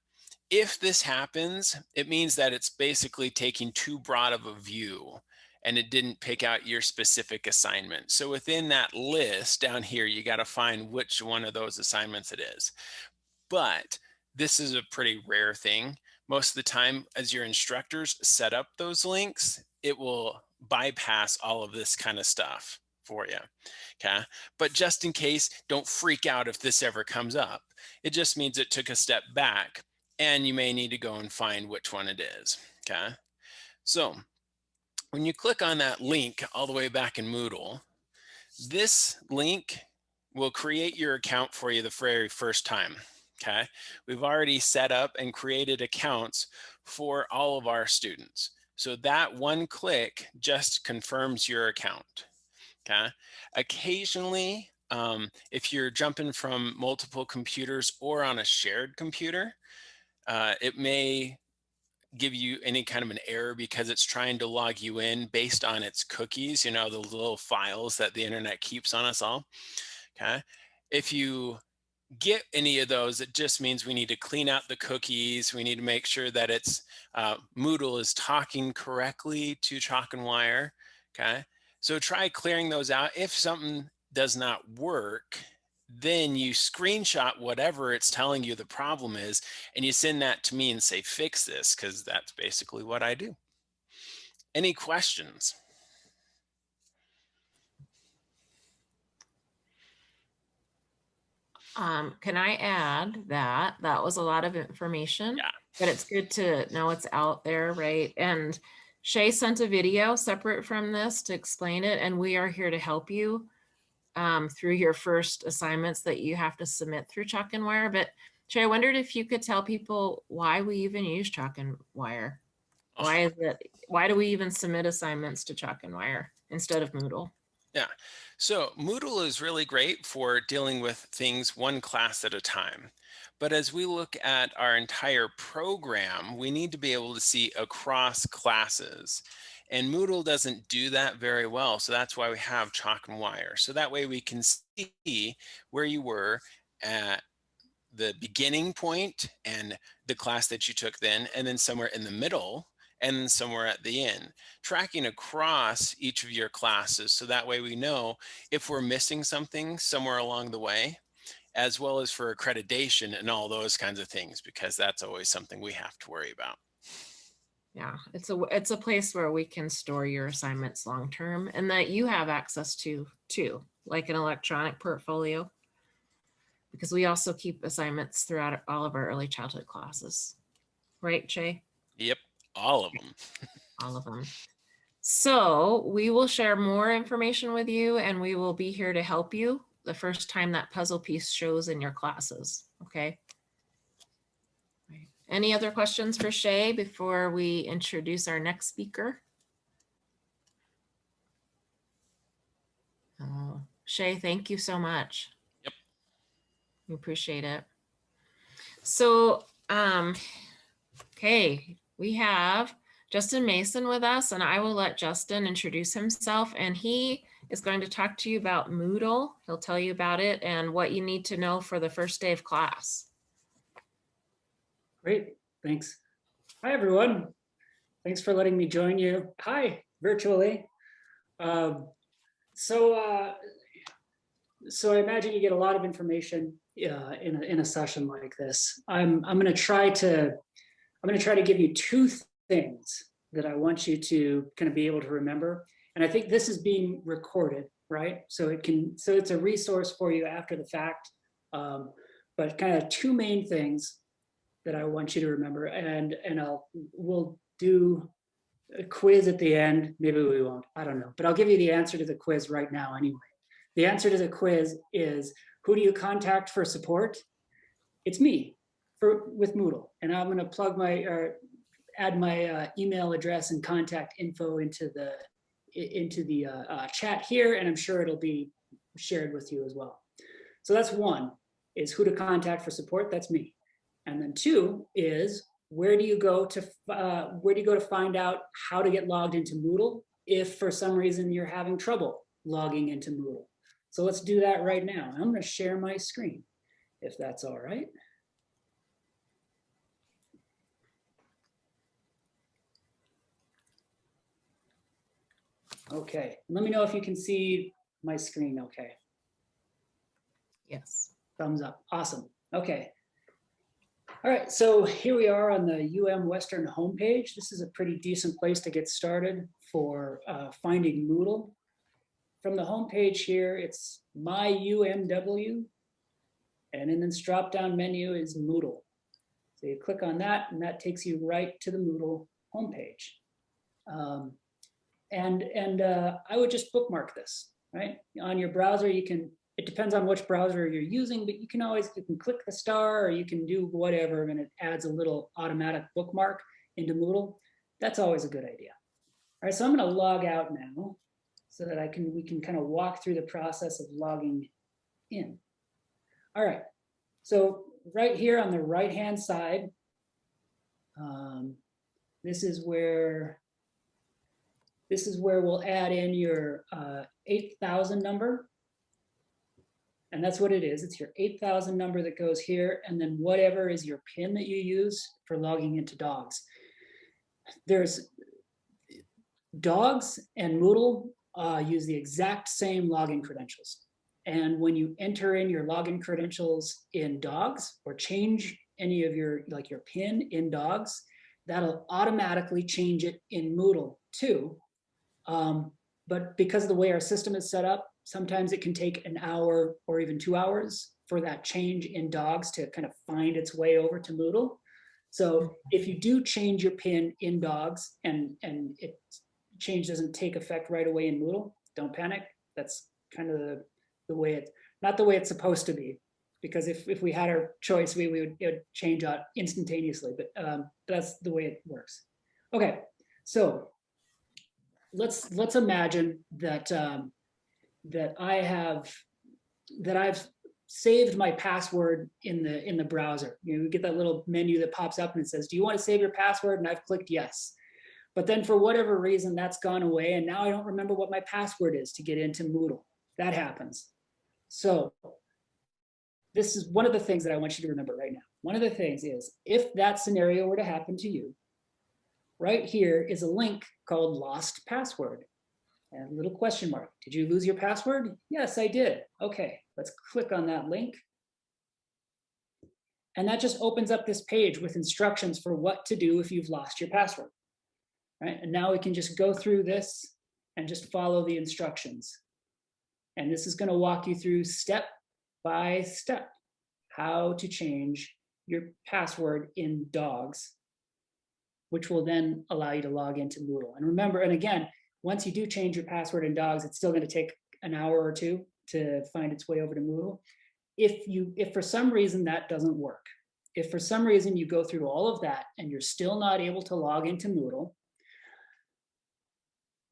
If this happens, it means that it's basically taking too broad of a view and it didn't pick out your specific assignment. So within that list down here, you got to find which one of those assignments it is. But this is a pretty rare thing. Most of the time, as your instructors set up those links, it will bypass all of this kind of stuff for you, okay? But just in case, don't freak out if this ever comes up. It just means it took a step back and you may need to go and find which one it is, okay? So when you click on that link all the way back in Moodle, this link will create your account for you the very first time, okay? We've already set up and created accounts for all of our students. So that one click just confirms your account, okay? Occasionally, if you're jumping from multiple computers or on a shared computer, it may give you any kind of an error because it's trying to log you in based on its cookies, you know, the little files that the internet keeps on us all, okay? If you get any of those, it just means we need to clean out the cookies. We need to make sure that it's Moodle is talking correctly to Chalk and Wire, okay? So try clearing those out. If something does not work, then you screenshot whatever it's telling you the problem is, and you send that to me and say, fix this, because that's basically what I do. Any questions? Can I add that that was a lot of information, but it's good to know it's out there, right? And Shay sent a video separate from this to explain it, and we are here to help you through your first assignments that you have to submit through Chalk and Wire. But Shay, I wondered if you could tell people why we even use Chalk and Wire. Why is it? Why do we even submit assignments to Chalk and Wire instead of Moodle? Yeah, so Moodle is really great for dealing with things one class at a time. But as we look at our entire program, we need to be able to see across classes. And Moodle doesn't do that very well. So that's why we have Chalk and Wire. So that way we can see where you were at the beginning point and the class that you took then, and then somewhere in the middle, and then somewhere at the end, tracking across each of your classes. So that way we know if we're missing something somewhere along the way, as well as for accreditation and all those kinds of things, because that's always something we have to worry about. Yeah, it's a place where we can store your assignments long-term and that you have access to too, like an electronic portfolio, because we also keep assignments throughout all of our early childhood classes. Right, Shay? Yep, all of them. All of them. So we will share more information with you and we will be here to help you the first time that puzzle piece shows in your classes, okay? Any other questions for Shay before we introduce our next speaker? Oh, Shay, thank you so much. Yep. We appreciate it. So, okay, we have Justin Mason with us, and I will let Justin introduce himself, and he is going to talk to you about Moodle. He'll tell you about it and what you need to know for the first day of class. Great, thanks. Hi, everyone. Thanks for letting me join you. Hi, virtually. So I imagine you get a lot of information in a session like this. I'm going to try to give you two things that I want you to kind of be able to remember. And I think this is being recorded, right? So it's a resource for you after the fact. But kind of two main things that I want you to remember, and we'll do a quiz at the end. Maybe we won't, I don't know, but I'll give you the answer to the quiz right now anyway. The answer to the quiz is, who do you contact for support? It's me, with Moodle. And I'm gonna plug my, or add my email address and contact info into the chat here, and I'm sure it'll be shared with you as well. So that's one, is who to contact for support. That's me. And then two is where do you go to find out how to get logged into Moodle if for some reason you're having trouble logging into Moodle. So let's do that right now. I'm going to share my screen, if that's all right. Okay, let me know if you can see my screen okay. Yes. Thumbs up, awesome, okay. All right, so here we are on the UM Western homepage. This is a pretty decent place to get started for finding Moodle. From the homepage here, it's My UMW, and in this drop-down menu is Moodle. So you click on that, and that takes you right to the Moodle homepage. I would just bookmark this, right? On your browser, you can, it depends on which browser you're using, but you can click the star or you can do whatever, and it adds a little automatic bookmark into Moodle. That's always a good idea. All right, so I'm gonna log out now so that we can kind of walk through the process of logging in. All right, so right here on the right-hand side, this is where we'll add in your 8000 number. And that's what it is. It's your 8000 number that goes here, and then whatever is your PIN that you use for logging into Dogs. There's Dogs and Moodle use the exact same login credentials. And when you enter in your login credentials in Dogs or change any of your PIN in Dogs, that'll automatically change it in Moodle too. But because of the way our system is set up, sometimes it can take an hour or even 2 hours for that change in Dogs to kind of find its way over to Moodle. So if you do change your PIN in Dogs and it change doesn't take effect right away in Moodle, don't panic. That's kind of the way not the way it's supposed to be. Because if we had our choice, it would change out instantaneously, but that's the way it works. Okay, so let's imagine that I've saved my password in the browser. You get that little menu that pops up and it says, "Do you want to save your password?" And I've clicked yes. But then for whatever reason, that's gone away, and now I don't remember what my password is to get into Moodle. That happens. So this is one of the things that I want you to remember right now. One of the things is, if that scenario were to happen to you, right here is a link called Lost Password. And a little question mark. Did you lose your password? Yes, I did. Okay, let's click on that link. And that just opens up this page with instructions for what to do if you've lost your password. Right? And now we can just go through this and just follow the instructions. And this is going to walk you through step by step how to change your password in Dogs, which will then allow you to log into Moodle. And remember, and again, once you do change your password in Dogs, it's still going to take an hour or two to find its way over to Moodle. If for some reason that doesn't work, if for some reason you go through all of that and you're still not able to log into Moodle,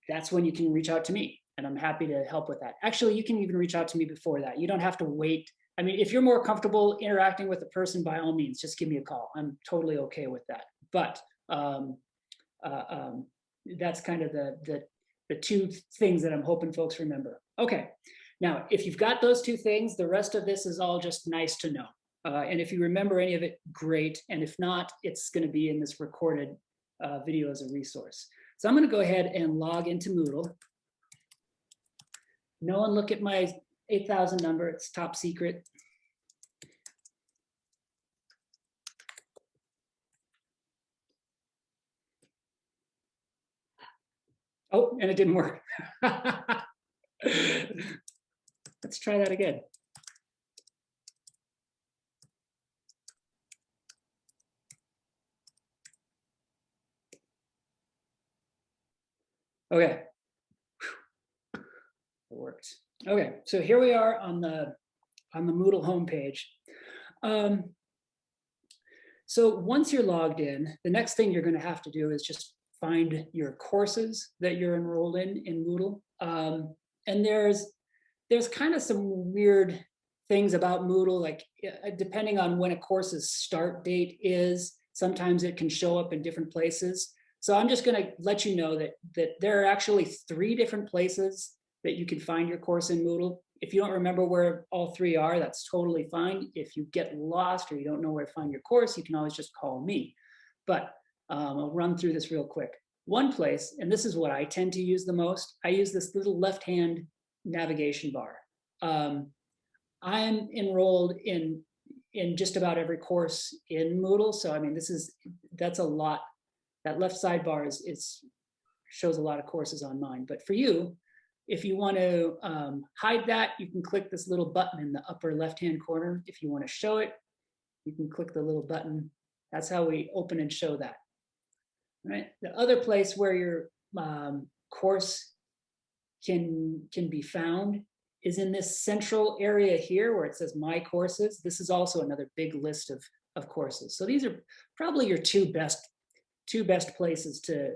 that's when you can reach out to me, and I'm happy to help with that. Actually, you can even reach out to me before that. You don't have to wait. I mean, if you're more comfortable interacting with a person, by all means, just give me a call. I'm totally okay with that. But that's kind of the two things that I'm hoping folks remember. Okay, now, if you've got those two things, the rest of this is all just nice to know. And if you remember any of it, great. And if not, it's going to be in this recorded video as a resource. So I'm going to go ahead and log into Moodle. No one look at my 8000 number, it's top secret. Oh, and it didn't work. Let's try that again. Okay. It worked. Okay, so here we are on the Moodle homepage. So once you're logged in, the next thing you're going to have to do is just find your courses that you're enrolled in Moodle. And there's kind of some weird things about Moodle, like depending on when a course's start date is, sometimes it can show up in different places. So I'm just going to let you know that there are actually 3 different places that you can find your course in Moodle. If you don't remember where all 3 are, that's totally fine. If you get lost or you don't know where to find your course, you can always just call me. But I'll run through this real quick. One place, and this is what I tend to use the most, I use this little left-hand navigation bar. I'm enrolled in just about every course in Moodle. So I mean, that's a lot. That left sidebar shows a lot of courses on mine. But for you, if you want to hide that, you can click this little button in the upper left-hand corner. If you want to show it, you can click the little button. That's how we open and show that. All right. The other place where your course can be found is in this central area here where it says My Courses. This is also another big list of courses. So these are probably your two best places to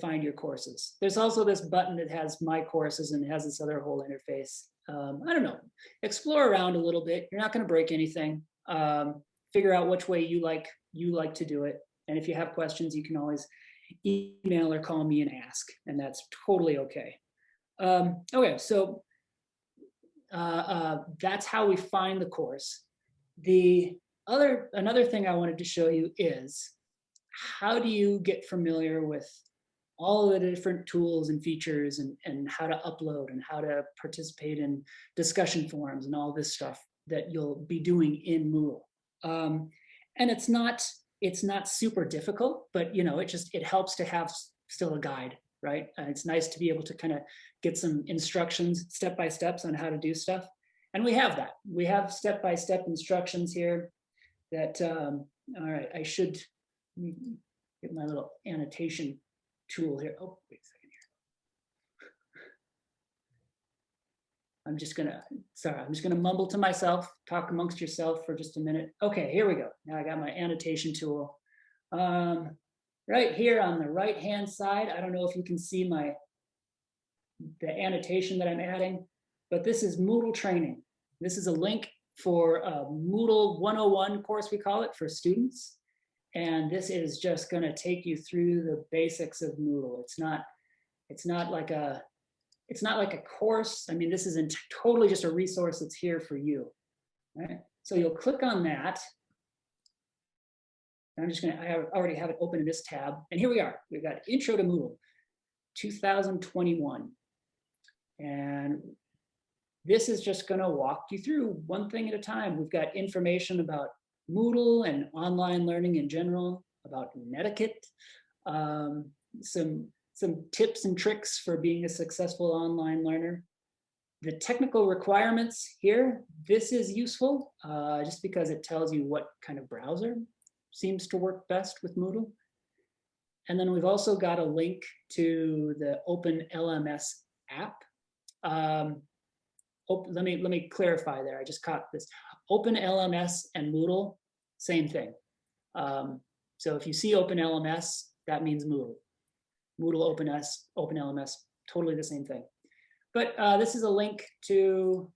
find your courses. There's also this button that has My Courses and it has this other whole interface. I don't know, explore around a little bit. You're not going to break anything. Figure out which way you like to do it. And if you have questions, you can always email or call me and ask, and that's totally okay. Okay, so that's how we find the course. Another thing I wanted to show you is how do you get familiar with all of the different tools and features and how to upload and how to participate in discussion forums and all this stuff that you'll be doing in Moodle. And it's not super difficult, but you know, it helps to have still a guide, right? It's nice to be able to kind of get some instructions, step-by-steps on how to do stuff. And we have that. We have step-by-step instructions here that, all right, I should get my little annotation tool here. Oh, wait a second here. I'm just gonna mumble to myself, talk amongst yourself for just a minute. Okay, here we go. Now I got my annotation tool. Right here on the right-hand side, I don't know if you can see the annotation that I'm adding, but this is Moodle training. This is a link for a Moodle 101 course, we call it, for students. And this is just going to take you through the basics of Moodle. It's not like a course. I mean, this is totally just a resource that's here for you. Right? So you'll click on that. I already have it open in this tab. And here we are. We've got Intro to Moodle 2021. And this is just going to walk you through one thing at a time. We've got information about Moodle and online learning in general, about netiquette, some tips and tricks for being a successful online learner. The technical requirements here, this is useful just because it tells you what kind of browser seems to work best with Moodle. And then we've also got a link to the OpenLMS app. Let me clarify there. I just caught this. OpenLMS and Moodle, same thing. So if you see OpenLMS, that means Moodle. Moodle, OpenLMS, totally the same thing. But this is a link to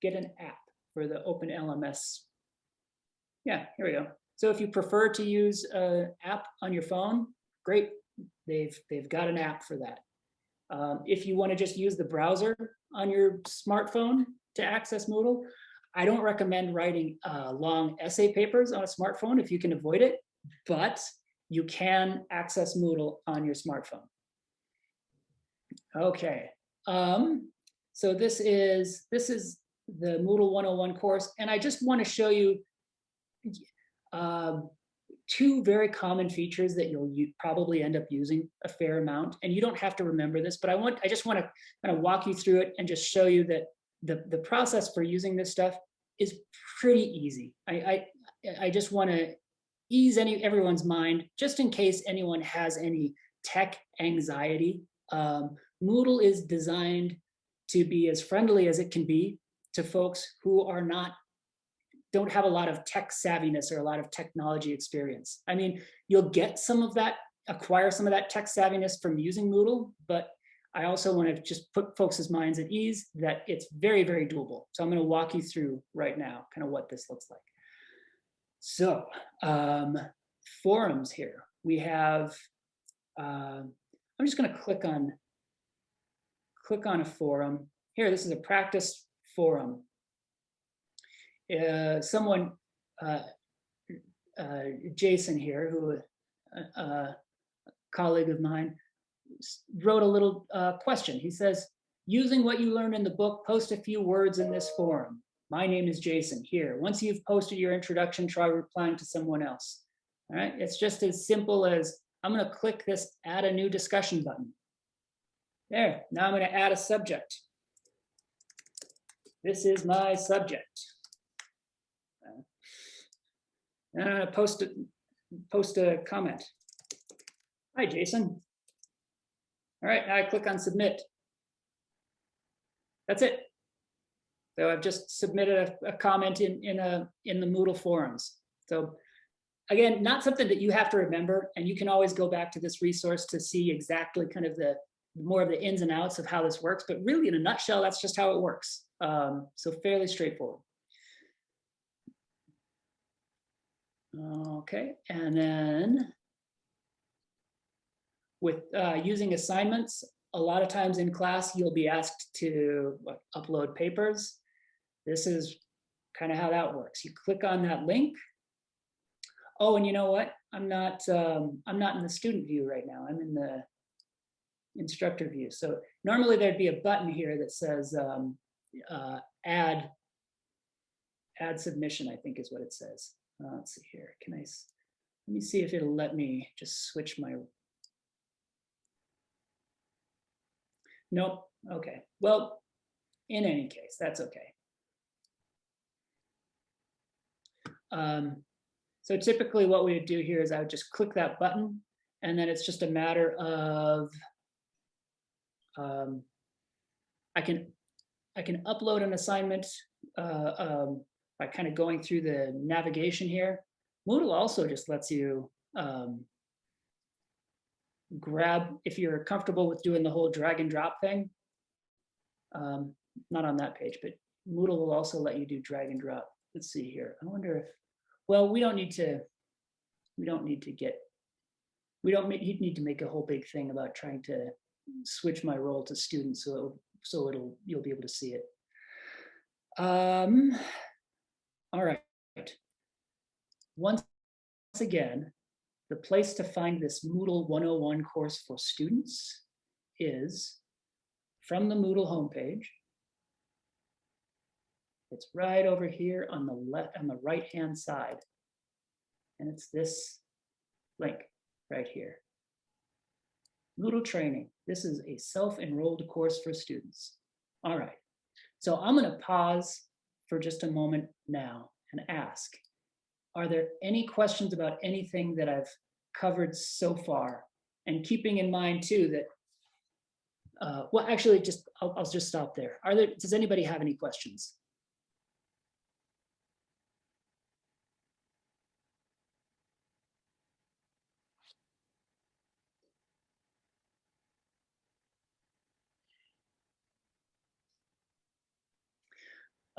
get an app for the OpenLMS. Yeah, here we go. So if you prefer to use an app on your phone, great. They've got an app for that. If you want to just use the browser on your smartphone to access Moodle, I don't recommend writing long essay papers on a smartphone if you can avoid it, but you can access Moodle on your smartphone. Okay, so this is the Moodle 101 course, and I just want to show you two very common features that you'll probably end up using a fair amount. And you don't have to remember this, but I just want to kind of walk you through it and just show you that the process for using this stuff is pretty easy. I just want to ease everyone's mind, just in case anyone has any tech anxiety. Moodle is designed to be as friendly as it can be to folks who are not don't have a lot of tech savviness or a lot of technology experience. I mean, you'll get some of that, acquire some of that tech savviness from using Moodle, but I also want to just put folks' minds at ease that it's very, very doable. So I'm going to walk you through right now kind of what this looks like. So forums here. We have, I'm just going to click on a forum. Here, this is a practice forum. Someone, Jason here, who a colleague of mine, wrote a little question. He says, using what you learned in the book, post a few words in this forum. My name is Jason here. Once you've posted your introduction, try replying to someone else. All right, it's just as simple as I'm going to click this add a new discussion button. There, now I'm going to add a subject. This is my subject. And I'm going to post a comment. Hi, Jason. All right, now I click on submit. That's it. So I've just submitted a comment in the Moodle forums. So again, not something that you have to remember, and you can always go back to this resource to see exactly kind of the more of the ins and outs of how this works. But really, in a nutshell, that's just how it works. So fairly straightforward. Okay, and then with using assignments, a lot of times in class, you'll be asked to upload papers. This is kind of how that works. You click on that link. Oh, and you know what? I'm not in the student view right now. I'm in the instructor view. So normally there'd be a button here that says add submission, I think is what it says. Let's see here. Let me see if it'll let me just switch my. Nope. Okay. Well, in any case, that's okay. So typically what we would do here is I would just click that button, and then it's just a matter of I can upload an assignment by kind of going through the navigation here. Moodle also just lets you grab, if you're comfortable with doing the whole drag and drop thing. Not on that page, but Moodle will also let you do drag and drop. Let's see here. I wonder if, well, we don't need to need to make a whole big thing about trying to switch my role to student, so you'll be able to see it. All right. Once again, the place to find this Moodle 101 course for students is from the Moodle homepage. It's right over here on the left, on the right-hand side. And it's this link right here. Moodle training. This is a self-enrolled course for students. All right. So I'm going to pause for just a moment now and ask, are there any questions about anything that I've covered so far? And keeping in mind too that, well, actually, I'll just stop there. Does anybody have any questions?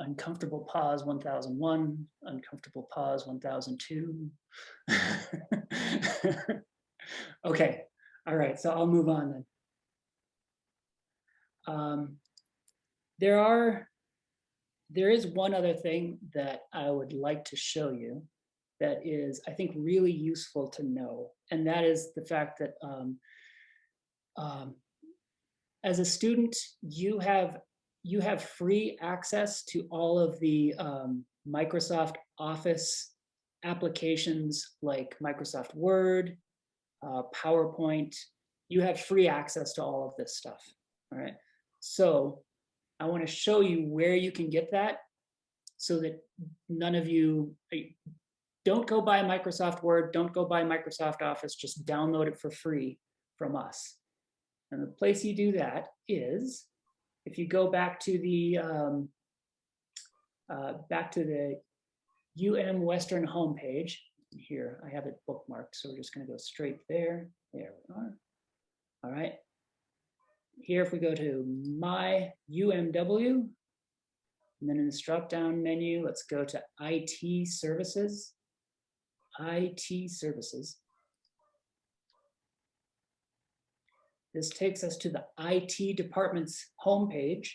Uncomfortable pause 1001, uncomfortable pause 1002. Okay, all right, so I'll move on then. There is one other thing that I would like to show you that is, I think, really useful to know, and that is the fact that as a student, you have free access to all of the Microsoft Office applications like Microsoft Word, PowerPoint. You have free access to all of this stuff, all right? So I want to show you where you can get that so that none of you, don't go buy Microsoft Word, don't go buy Microsoft Office, just download it for free from us. And the place you do that is, if you go back to the Western homepage. Here, I have it bookmarked, so we're just going to go straight there. There we are. All right. Here, if we go to My UMW, and then in this drop-down menu, let's go to IT Services. IT Services. This takes us to the IT department's homepage.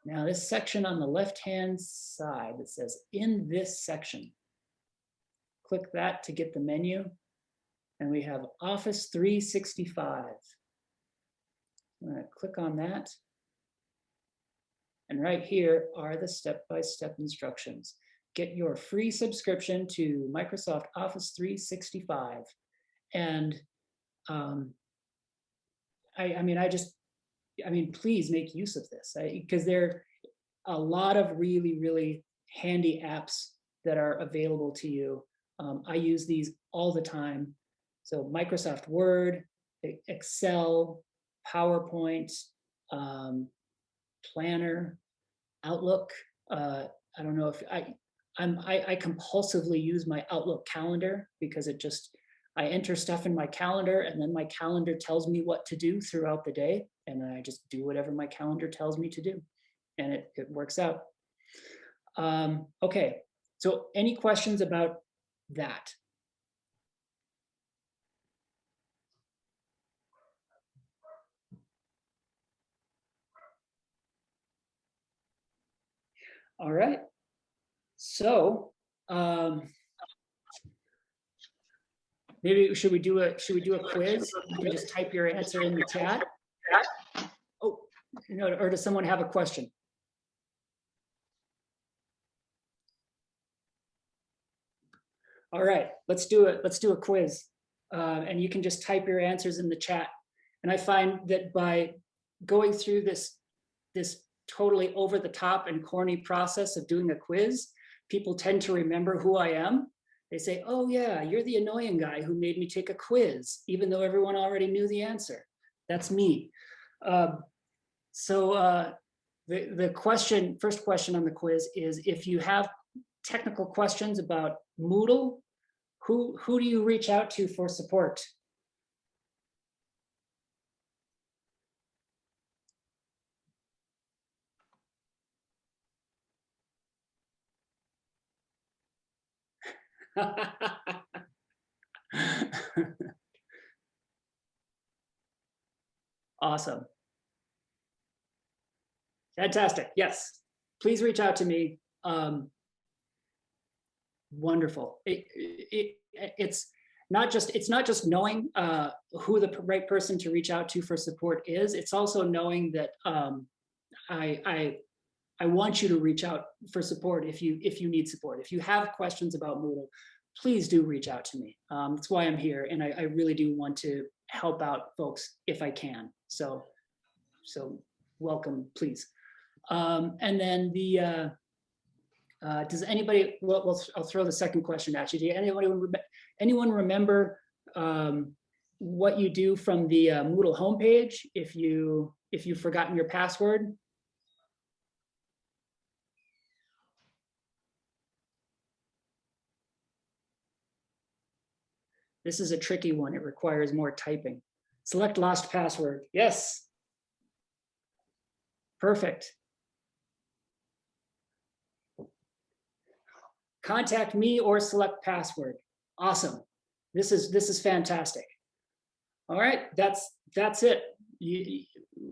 Now, this section on the left-hand side that says in this section, click that to get the menu. And we have Office 365. I'm going to click on that. And right here are the step-by-step instructions. Get your free subscription to Microsoft Office 365. And please make use of this, because there are a lot of really, really handy apps that are available to you. I use these all the time. So Microsoft Word, Excel, PowerPoint, Planner, Outlook. I don't know if I compulsively use my Outlook calendar because I enter stuff in my calendar and then my calendar tells me what to do throughout the day. And then I just do whatever my calendar tells me to do. And it works out. Okay, so any questions about that? All right, so maybe should we do a quiz? You can just type your answer in the chat. Oh, no, or does someone have a question? All right, let's do a quiz, and you can just type your answers in the chat. And I find that by going through this totally over the top and corny process of doing a quiz, people tend to remember who I am. They say, oh yeah, you're the annoying guy who made me take a quiz, even though everyone already knew the answer. That's me. The first question on the quiz is, if you have technical questions about Moodle, who do you reach out to for support? Awesome. Fantastic. Yes, please reach out to me. Wonderful. It's not just knowing who the right person to reach out to for support is. It's also knowing that I want you to reach out for support if you need support. If you have questions about Moodle, please do reach out to me. That's why I'm here, and I really do want to help out folks if I can. So welcome, please. And then does anybody? Well, I'll throw the second question at you. Do anyone remember what you do from the Moodle homepage if you've forgotten your password? This is a tricky one. It requires more typing. Select lost password. Yes. Perfect. Contact me or select password. Awesome. This is fantastic. All right, that's it.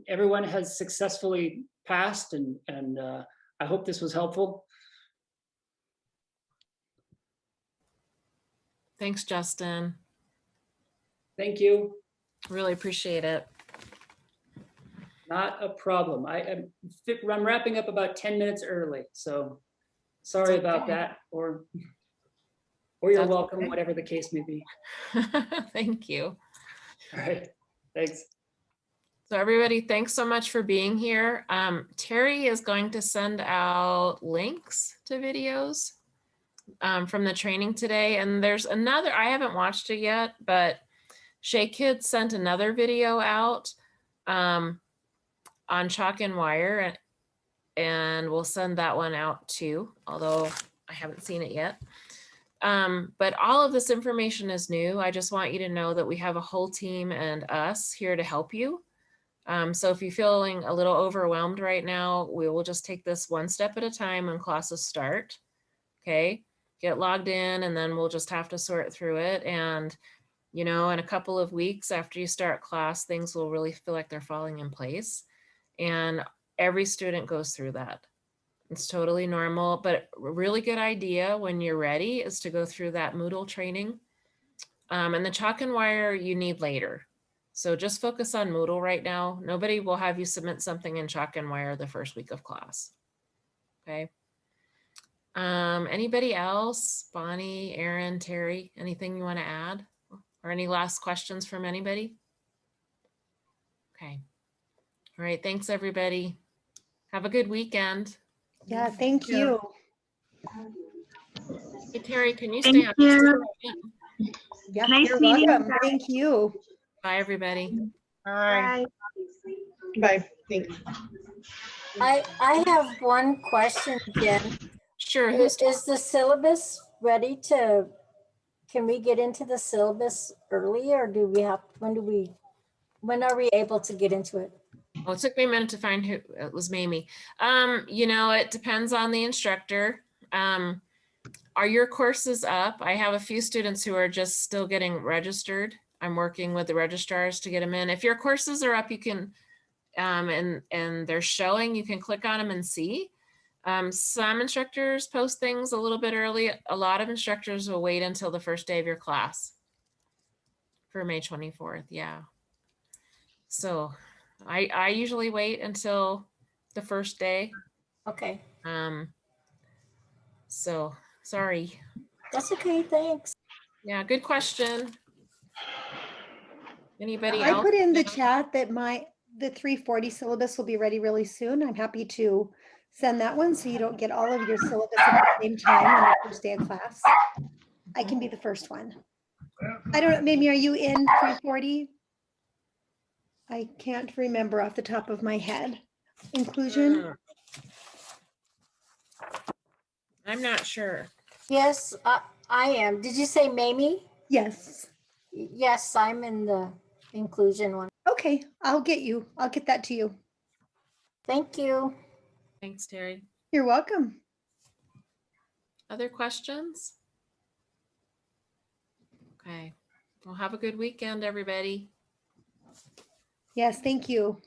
Everyone has successfully passed, and I hope this was helpful. Thanks, Justin. Thank you. Really appreciate it. Not a problem. I'm wrapping up about 10 minutes early, so sorry about that, or you're welcome, okay. Whatever the case may be. Thank you. All right, thanks. So everybody, thanks so much for being here. Terry is going to send out links to videos from the training today. And there's another, I haven't watched it yet, but Shay Kids sent another video out on chalk and wire, and we'll send that one out too. Although I haven't seen it yet. But all of this information is new. I just want you to know that we have a whole team and us here to help you. So if you're feeling a little overwhelmed right now, we will just take this one step at a time when classes start. Okay, get logged in, and then we'll just have to sort through it. And, you know, in a couple of weeks after you start class, things will really feel like they're falling in place. And every student goes through that. It's totally normal, but a really good idea when you're ready is to go through that Moodle training. And the chalk and wire you need later. So just focus on Moodle right now. Nobody will have you submit something in chalk and wire the first week of class. Okay. Anybody else? Bonnie, Aaron, Terry, anything you want to add? Or any last questions from anybody? Okay. All right. Thanks, everybody. Have a good weekend. Yeah, thank you. Hey, Terry, can you Thank stay up? you. Yeah, Nice you're meeting you welcome. guys. Thank you. Bye, everybody. Bye. Bye. Thanks. I have one question, Jen. Sure. Is the syllabus ready to, can we get into the syllabus early, or do we have, when are we able to get into it? Oh, it took me a minute to find who it was. Mamie. You know, it depends on the instructor. Are your courses up? I have a few students who are just still getting registered. I'm working with the registrars to get them in. If your courses are up, you can, and they're showing, you can click on them and see. Some instructors post things a little bit early. A lot of instructors will wait until the first day of your class for May 24th. Yeah. So I usually wait until the first day. Okay. So sorry. That's okay, thanks. Yeah, good question. Anybody I else? put in the chat that the 340 syllabus will be ready really soon. I'm happy to send that one so you don't get all of your syllabus at the same time on the first day of class. I can be the first one. I don't know, Mamie, are you in 340? I can't remember off the top of my head. Inclusion? I'm not sure. Yes, I am. Did you say Mamie? Yes. Yes, I'm in the inclusion one. Okay, I'll get that to you. Thank you. Thanks, Terry. You're welcome. Other questions? Okay. Well, have a good weekend, everybody. Yes, thank you.